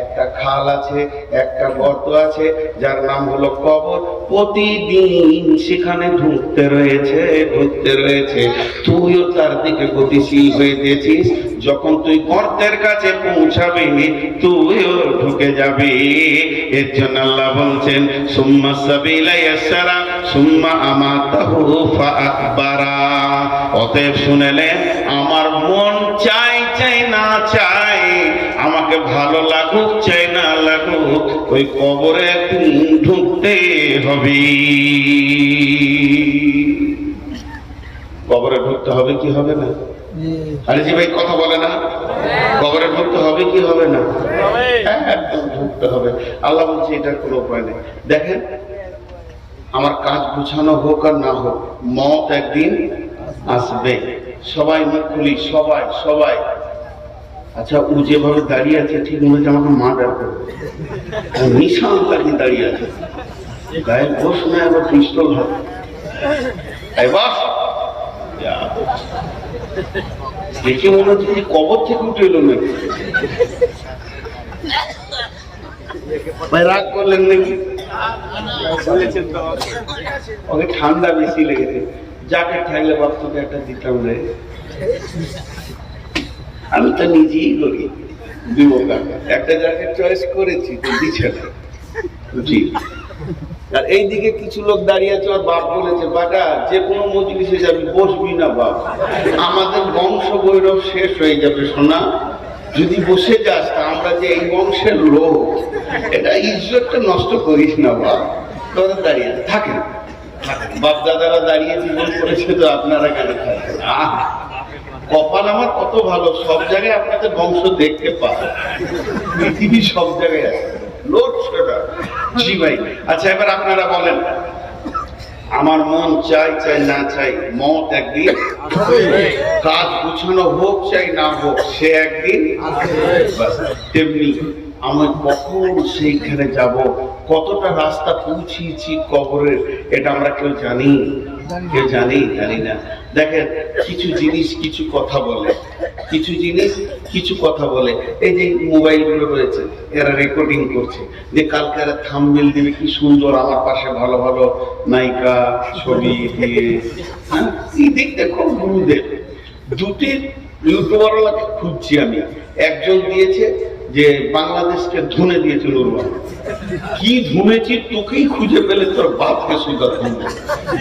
একটা খাল আছে, একটা গর্ত আছে, যার নাম হলো কবর। প্রতিদিন সেখানে ঢুকতে রয়েছে। তুইও তার দিকে গতিশীল হয়ে দিয়েছিস। যখন তুই গর্তের কাছে পৌঁছাবে তুইও ঢুকে যাবে। এর জন্য আল্লাহ বলছেন সুম্মা সাবিলা ইয়াসসারা সুম্মা আমাতাহু ফাআকবারা। অতএব শুনেলেন, আমার মন চাই না চাই, আমাকে ভালো লাগুক চাই না লাগুক, ওই কবরে একদিন ঢুকতে হবে। কবরে ঢুকতে হবে কি হবে না? আরে জি ভাই কথা বলে না, কবরে ঢুকতে হবে কি হবে না? একদম ঢুকতে হবে। আল্লাহ বলছে এটার কোনো উপায় নেই। দেখেন, আমার কাজ গুছানো হোক আর না হোক, মত একদিন আসবে। সবাই মুখ খুলি, সবাই। আচ্ছা, ও যেভাবে দাঁড়িয়ে আছে ঠিক মনে হচ্ছে আমাকে মা ডাকবে, নিশান তাকে দাঁড়িয়ে আছে, গায়ে বস না, আবার পিস্তল হয়। বস দেখে মনে হচ্ছে যে কবর থেকে উঠে এলো নাকি। ভাই রাগ করলেন নাকি? ওকে ঠান্ডা বেশি লেগেছে, জ্যাকেট থাকলে বাচ্চাকে একটা দিতাম রে। আমি তো নিজেই করি, দিব একটা জ্যাকেট চয়েস করেছি তো দিচ্ছে না। জি, আর এইদিকে কিছু লোক দাঁড়িয়ে আছে, ওর বাপ বলেছে বাটা যে কোনো মজলিসে যাবি বসবি না বাপ, আমাদের বংশ গৌরব শেষ হয়ে যাবে সোনা, যদি বসে যাস তা আমরা যে এই বংশের লোক, এটা ইজ্জতটা নষ্ট করিস না বাপ। তোরা দাঁড়িয়ে থাকেন, বাপ দাদারা দাঁড়িয়ে জীবন করেছে তো আপনারা কেন থাকেন? কপাল আমার কত ভালো, সব জায়গায় আপনাদের বংশ দেখতে পায়, পৃথিবীর সব জায়গায় আছে লোড সেটা। জি ভাই, আচ্ছা এবার আপনারা বলেন, আমার মন চাই না চাই, মত একদিন, কাজ গুছানো হোক চাই না হোক, সে একদিন তেমনি আমি কখন সেইখানে যাব, কতটা রাস্তা পৌঁছিয়েছি কবরের, এটা আমরা কেউ জানি না। দেখেন, কিছু জিনিস কিছু কথা বলে, এই যে মোবাইল গুলো রয়েছে, এরা রেকর্ডিং করছে, যে কালকে এরা থাম্বনেল দিবে কি সুন্দর, আমার পাশে ভালো ভালো নায়িকা ছবি দিয়ে, হ্যাঁ দেখতে খুব গুরুদেব। দুটি ইউটিউবারওয়ালাকে খুঁজছি আমি, একজন দিয়েছে যে বাংলাদেশকে ধুনে দিয়েছে নুরবান, কি ধুনেছি তোকেই খুঁজে পেলে তোর বাপকে সুদা ধুনবে,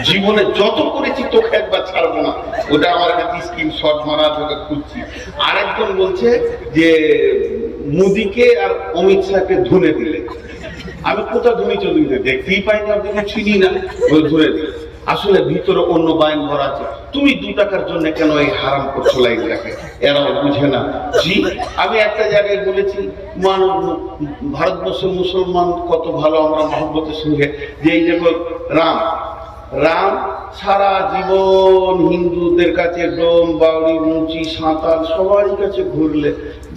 জীবনে যত করেছি তোকে একবার ছাড়বো না, ওটা আমার কাছে স্ক্রিনশট মারা, তোকে খুঁজছি। আরেকজন বলছে যে মোদিকে আর অমিত শাহকে ধুনে দিলে, আমি কোথাও ধুনি চলি দেখতেই পাইনি, আপনি চিনি না, ওই ধরে দিলে। আসলে ভিতরে অন্য বাইন ভরা আছে, তুমি 2 টাকার জন্য কেন এই হারাম করছো লাইফটাকে, এরাও বুঝে না। জি, আমি একটা জায়গায় বলেছি, ভারতবর্ষের মুসলমান কত ভালো, আমরা মহব্বতের সঙ্গে, যে এই দেখো রাম সারা জীবন হিন্দুদের কাছে ডোম বাউরি মুচি সাঁতার সবারই কাছে ঘুরলে,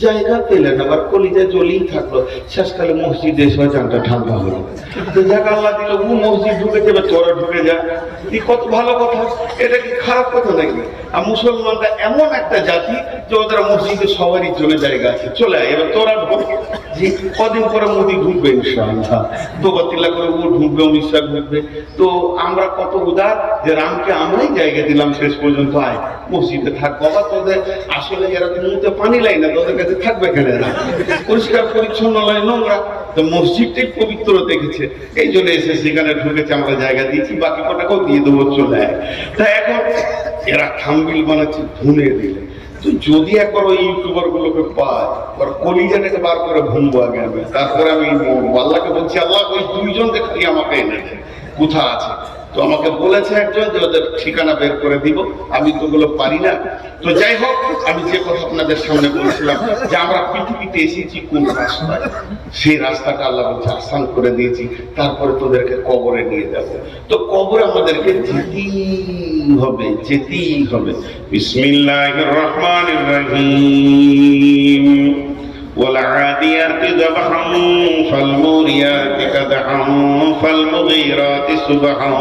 জায়গা পেলেন, আবার কলিজা জ্বলেই থাকলো, শেষকালে মসজিদে এসে জানটা ঠান্ডা হলো, তো জায়গা আল্লাহ দিল, ও মসজিদ ঢুকে যাবে, তোরা ঢুকে যা, কত ভালো কথা, এটা কি খারাপ কথা নাকি? আর মুসলমানরা এমন একটা জাতি যে ওদের মসজিদে সবারই চলে জায়গা আছে, চলে আয়, এবার তোরা ঢুক। যে কদিন পরে মোদি ঢুকবে ইনশাআল্লাহ, দোবাতিল্লা করে ও ঢুকবে, অমিত শাহ ঢুকবে। তো আমরা কত উদার যে রামকে আমরাই জায়গা দিলাম, শেষ পর্যন্ত আয় মসজিদে থাক বাবা, তোদের আসলে এরা তো মুখে পানি লাই না, তোদের কাছে থাকবে কেন, এরা পরিষ্কার পরিচ্ছন্ন নয়, নোংরা, তো মসজিদটাই পবিত্র দেখেছে, এই জন্য এসে সেখানে ঢুকেছে, আমরা জায়গা দিয়েছি, বাকি কটাকেও দিয়ে দেবো, চলে আয়। তা এখন এরা থাম্বনেল বানাচ্ছে ধুনে দিলে, তো যদি একবার ওই ইউটিউবার গুলোকে পায়, ওর কলিজাটাকে বার করে ভুলবো আগে আমি, তারপরে আমি আল্লাহকে বলছি, আল্লাহ ওই 2 জনকে খালি আমাকে এনে দে, কোথা আছে। তো আমাকে বলেছে একজন যে ওদের ঠিকানা বের করে দিব, আমি তো ওগুলো পারি না। তো যাই হোক, আমি যে কথা আপনাদের সামনে বলছিলাম যে আমরা পৃথিবীতে এসেছি কোন রাস্তায়, সেই রাস্তাটা আল্লাহ বলছে আসান করে দিয়েছি, তারপরে তোদেরকে কবরে নিয়ে যাবো। তো কবরে আমাদেরকে যেতেই হবে। বিসমিল্লাহির রহমানির রহিম। والعاديات ضبحا فالموريات قدحا فالمغيرات صبحا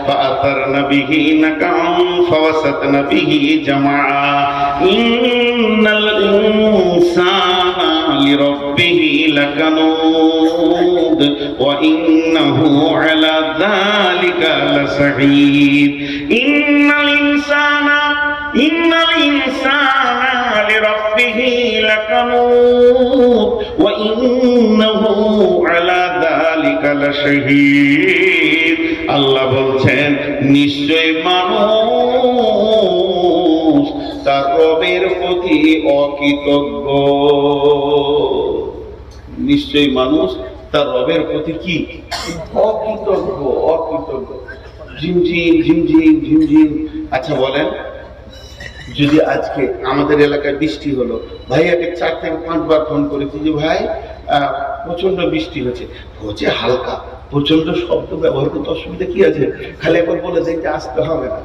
فأثرن به نقعا فوسطن به جمعا إن الإنسان لربه لكنود وإنه على ذلك لشهيد إن الإنسان لربه لكنود وإنه على ذلك لشهيد আল্লাহ বলছেন নিশ্চয় মানুষ তার রবের প্রতি অকৃতজ্ঞ। নিশ্চয় মানুষ তার রবের প্রতি কি অকৃতজ্ঞ। ঝিমঝিম ঝিমঝিম ঝিমঝিম। আচ্ছা বলেন, যদি আজকে আমাদের এলাকায় বৃষ্টি হলো, ভাইয়াকে 4 থেকে 5 বার ফোন করেছি যে ভাই প্রচন্ড বৃষ্টি হচ্ছে হালকা, প্রচন্ড শব্দ ব্যবহার করতে অসুবিধা কি আছে, খালি একবার বলে দেখতে আসতে হবে না।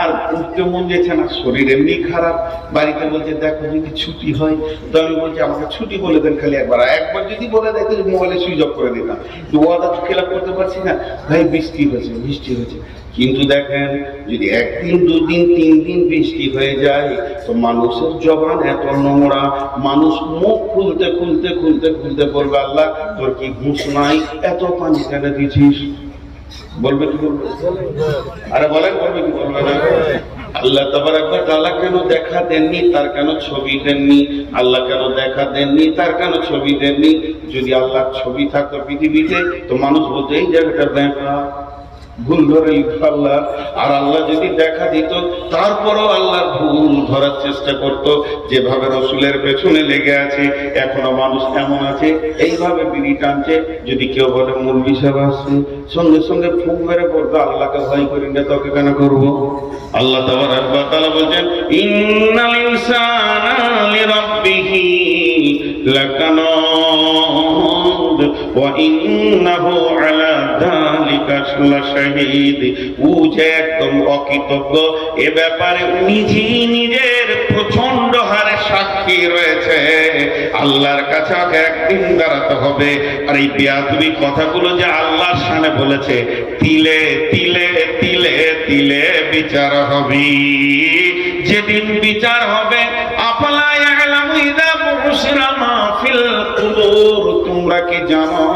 আর উঠতে মন যেছে না, শরীর এমনি খারাপ, বাড়িতে বলছে দেখো যদি ছুটি হয়, তো আমি বলছি আমাকে ছুটি বলে দেন খালি একবার যদি বলে দেয় তাহলে মোবাইলে সুইচ অফ করে দিতাম। ওয়াদা খেলাপ করতে পারছি না, ভাই বৃষ্টি হয়েছে। কিন্তু দেখেন যদি 1 দিন 2 দিন 3 দিন বৃষ্টি হয়ে যায় তো মানুষের জবান এত নোংরা, মানুষ মুখ খুলতে বলবে আল্লাহ তোর কি হুঁশ নাই, এত পানি কেন দিছিস? বলবে কি বলবে? আরে বলেন বলবে কি বলবে না? আল্লাহ তাবারক ওয়া তাআলা কেন দেখা দেননি, তার কেন ছবি দেননি? আল্লাহ কেন দেখা দেননি, তার কেন ছবি দেননি? যদি আল্লাহর ছবি থাকতো পৃথিবীতে তো মানুষ বলতো এই জায়গাটা দেখা ভুল ধরে লিখো আল্লাহ। আর আল্লাহ যদি দেখা দিত তারপরও আল্লাহর ভুল ধরার চেষ্টা করত। যেভাবে রসুলের পেছনে লেগে আছে এখনো মানুষ এমন আছে এইভাবে বিড়ি টানছে, যদি কেউ বলে মুরগি সাহেব আসছে সঙ্গে সঙ্গে ফুঁক মেরে পড়বে আল্লাহকে ভয় করি না, তোকে কেন করবো? আল্লাহ তাবারক ওয়া তাআলা বলেন ইন্নাল ইনসানা লিরাব্বিহি লাকানুদ ওয়া ইন্নাহু আলা যালিকা লাশাহীদ। ও যে একদম অকৃতজ্ঞ, এ ব্যাপারে নিজের প্রচন্ড হারে সাক্ষী রয়েছে। আল্লাহর কাছে একদিন দাঁড়াতে হবে। আর এই বেয়াদবি কথাগুলো যে আল্লাহর শানে বলেছে, তিলে তিলে তিলে তিলে বিচার হবে। যেদিন বিচার হবে আফালা ইয়ালামু ইযা বুশিরা মা ফিল কুবুর, তোমরা কি জানো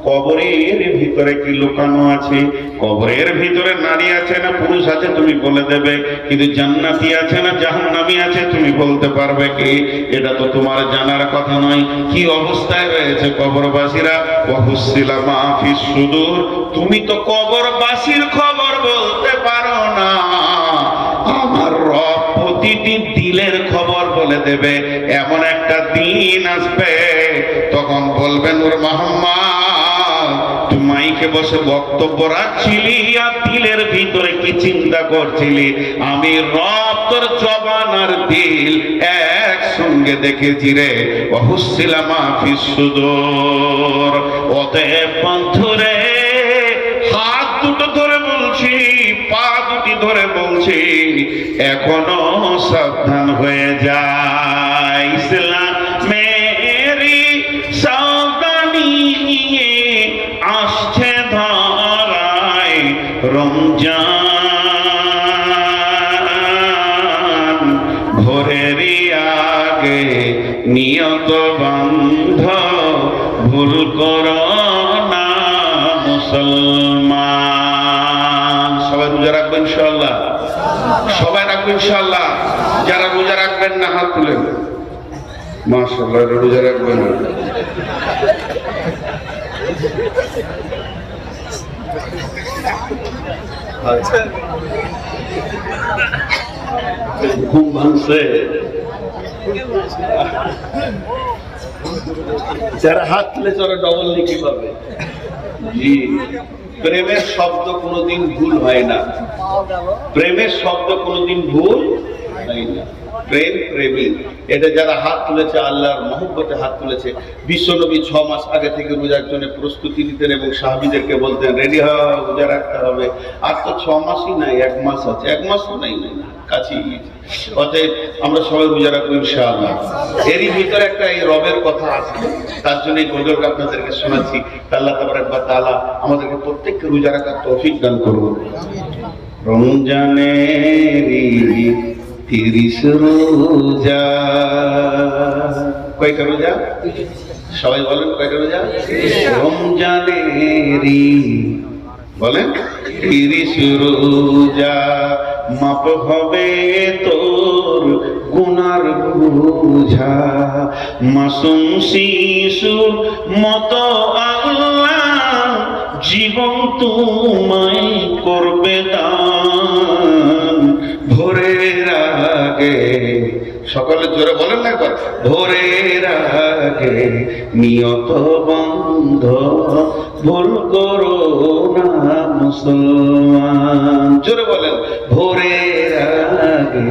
কবরের ভিতরে কি লুকানো আছে? কবরের ভিতরে নারী আছে না পুরুষ আছে তুমি বলে দেবে, কিন্তু জান্নাতি আছে না জাহান্নামী আছে তুমি বলতে পারবে কি? এটা তো তোমার জানার কথা নয়। কি অবস্থায় রয়েছে কবরবাসীরা? ওয়া হুসিলা মা ফিস সুদূর, তুমি তো কবরবাসীর খবর বলতে পারো না। আমার রব প্রতিটি দিলের খবর বলে দেবে। এমন একটা দিন আসবে তখন বলবেন ওর মুহাম্মদ তুই মাইকে বসে বক্তব্য রাখছিলি আর দিলের ভিতরে কি চিন্তা করছিলি? আমি রব তোর জবান আর দিল একসঙ্গে দেখেছি রে। ওয়াহুসিলা মা ফিস সুদূর। অতএব বন্ধুরে হাত দুটো ধরে বলছি, পা দুটি ধরে বলছি, এখনো সাবধান হয়ে যায়। ইসলামেরই সাবধানী আসছে ধরায় রমজান, ভোরেরই আগে নিয়ত বন্ধ, ভুল করো না মুসলমান। সবাই রোজা রাখবেন ইনশাআল্লাহ, সবাই রাখবেন ইনশাআল্লাহ। যারা রোজা রাখবেন না হাত তুলেন। মাশাআল্লাহ, রোজা রাখবেন। ঘুম ভাঙছে? যারা হাত তুলে তারা ডবল লিখি পাবে। জি, প্রেমের শব্দ কোনোদিন ভুল হয় না, প্রেমের শব্দ কোনোদিন ভুল হয় না। প্রেম প্রেমিক। এটা যারা হাত তুলেছে আল্লাহর মহব্বতে হাত তুলেছে। বিশ্বনবী 6 মাস আগে থেকে রোজার জন্য প্রস্তুতি নিতেন এবং সাহাবীদেরকে বলতেন রেডি হও, রোজা রাখতে হবে। আর তো 6 মাসই নাই, 1 মাস আছে, 1 মাসও নাই কাছেই গিয়েছে। অতএব আমরা সবাই রোজা রাখবো ইনশাআল্লাহ। এরই ভিতরে একটা এই রবের কথা আছে, তার জন্য এই গজলটা আপনাদেরকে শোনাচ্ছি। আল্লাহ তাবারক ওয়া তাআলা আমাদেরকে প্রত্যেককে রোজা রাখার তৌফিক দান করুন। রমজানেরই 30 রোজা। কয়টা রোজা? সবাই বলেন কয়টা রোজা? রমজানেরই বলেন 30 রোজা। মাপ হবে তোর গুনার বোঝা, মাসুম শিশুর মতো আল্লাহ জীবন তোমায় করবে দান। ভোরের আগে, সকালে জোরে বলেন না একবার, ভোরের আগে নিয়ত বন্ধ ভুল করো না মুসলমান। জোরে বলেন, ভোরের আগে।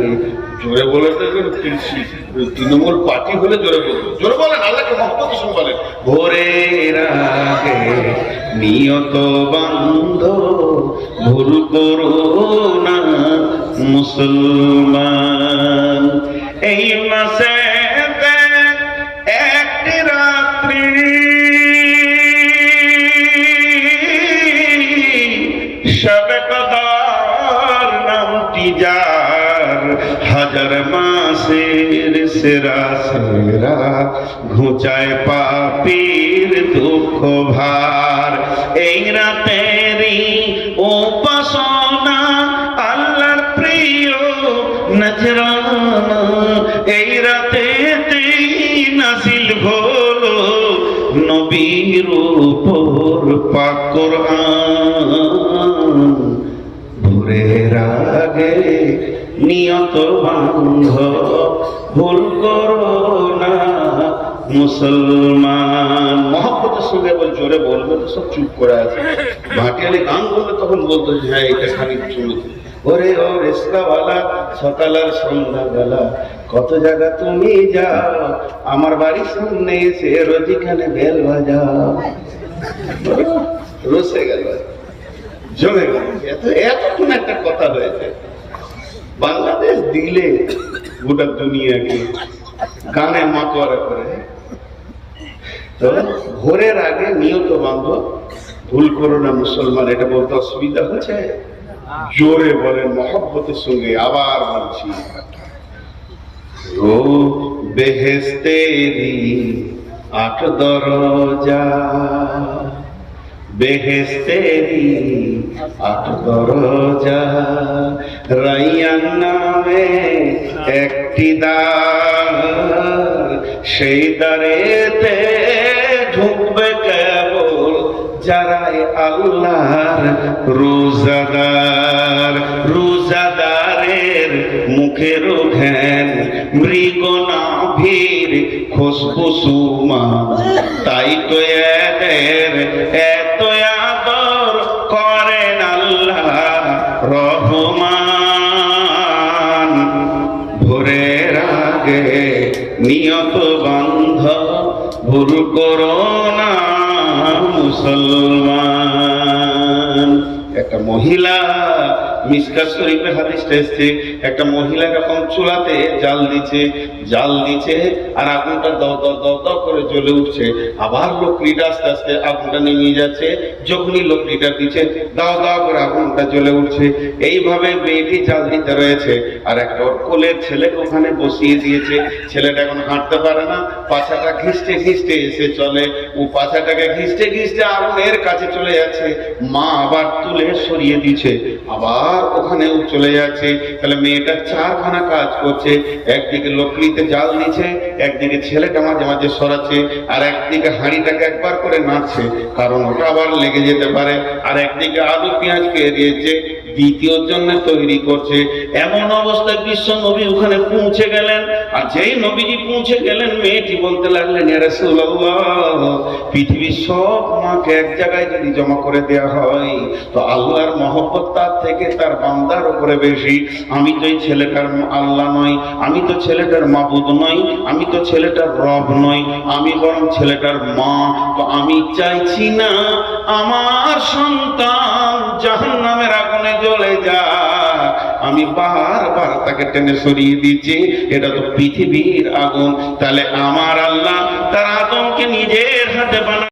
জোরে বলে তৃণমূল পার্টি হলে জোরে বলবো। জোরে বলেন, আল্লাহকে মহব্বত সঙ্গে বলেন, ভোরের আগে নিয়ত বন্ধ ভুল করো না মুসলমান। এই মাসে একটি রাত্রি শবে কদর নামটি যার, হাজার মাসের সেরা সেরা ঘুচায় পাপীর দুঃখ ভার। এই রাতেরই উপাসনা আল্লাহর প্রিয় নজরানা, এই রাতেতেই নাজিল হলো নবীর উপর পাক কোরআন। ভোরের আগে নিয়ত বান্ধ ভুল করো না মুসলমান। মহব্বতের সঙ্গে এবার জোরে বলবে তো সব চুপ করে আছে। ভাটিয়ালি গান বললে তখন বলতো যে হ্যাঁ এটা খালি চলেছে। ওরে ও রিস্কাওয়ালা সকাল আর সন্ধ্যাবেলা কত জায়গা তুমি যাও, আমার বাড়ির সামনে এসে রোজিখানে বেল বাজাও। রসে গেল, জমে গেল। এতক্ষণ একটা কথা হয়েছে, বাংলাদেশ দিলে গোটা দুনিয়াকে গানে মাতোয়ারা করে। তো ভোরের আগে নিয়ত বান্ধব ভুল করো না মুসলমান, এটা বলতে অসুবিধা হচ্ছে? জোরে বলেন মহব্বতের সঙ্গে। আবার বলছি, ও বেহেশতেরি 8 দরজা, বেহেশতেরি 8 দরজা, রাইয়ান নামে একটি দ্বার, সেই দ্বারেতে ঢুকবে কেবল যারাই আল্লাহর রোজাদার। রোজাদারের মুখের ঘ্যান মৃগ নাভির খুশবু সুমান, তাই তো এদের এত আদর করেন আল্লাহ রহমান। ভোরের আগে নিয়ত বান্ধ ভুল করো না মুসলমান। একটা মহিলা, মিশকাত শরীফের হাদিসটা এসছে, একটা মহিলা এরকম চুলাতে জাল দিচ্ছে আর আগুনটা দাও দাও দাও দাও করে জ্বলে উঠছে। আবার লকড়িটা আস্তে আস্তে আগুনটা নেমে যাচ্ছে, যখনই লকড়িটা দিচ্ছে দাও দাও করে আগুনটা জ্বলে উঠছে। এইভাবে মেয়েটি জাল দিতে রয়েছে আর একটা ওর কোলের ছেলেকে ওখানে বসিয়ে দিয়েছে। ছেলেটা এখন হাঁটতে পারে না, পাছাটা ঘিসতে ঘিসতে এসে চলে, ও পাছাটাকে ঘিসতে ঘিসতে আগুনের কাছে চলে যাচ্ছে। মা আবার তুলে সরিয়ে দিচ্ছে, আবার ওখানেও চলে যাচ্ছে। তাহলে মেয়েটা 4খানা কাজ করছে, একদিকে লকড়িতে জাল দিচ্ছে, একদিকে ছেলেটা মাঝে মাঝে সরাচ্ছে, আর একদিকে হাঁড়িটাকে একবার করে নাড়ছে কারণ ওটা আবার লেগে যেতে পারে, আর একদিকে আলু পেঁয়াজকে এড়িয়েছে দ্বিতীয় জন্য তৈরি করছে। এমন অবস্থায় বিশ্ব নবী ওখানে পৌঁছে গেলেন, আর যেই নবীজি পৌঁছে গেলেন মেয়েটি বলতে লাগলেন, ইয়া রাসূলুল্লাহ, পৃথিবীর সব মাকে এক জায়গায় যদি জমা করে দেয়া হয় তো আল্লাহর মহব্বত তার থেকে তার বান্দার উপরে বেশি। আমি তো এই ছেলেটার আল্লাহ নই, আমি তো ছেলেটার মাবুদ নই, আমি তো ছেলেটার রব নই, আমি বরং ছেলেটার মা। তো আমি চাইছি না আমার সন্তান জাহান্নামের আগুনে জ্বলে যায়। আমি বারবার তাকে টেনে সরিয়ে দিচ্ছি, এটা তো পৃথিবীর আগুন। তাহলে আমার আল্লাহ তার আদমকে নিজের হাতে বানায়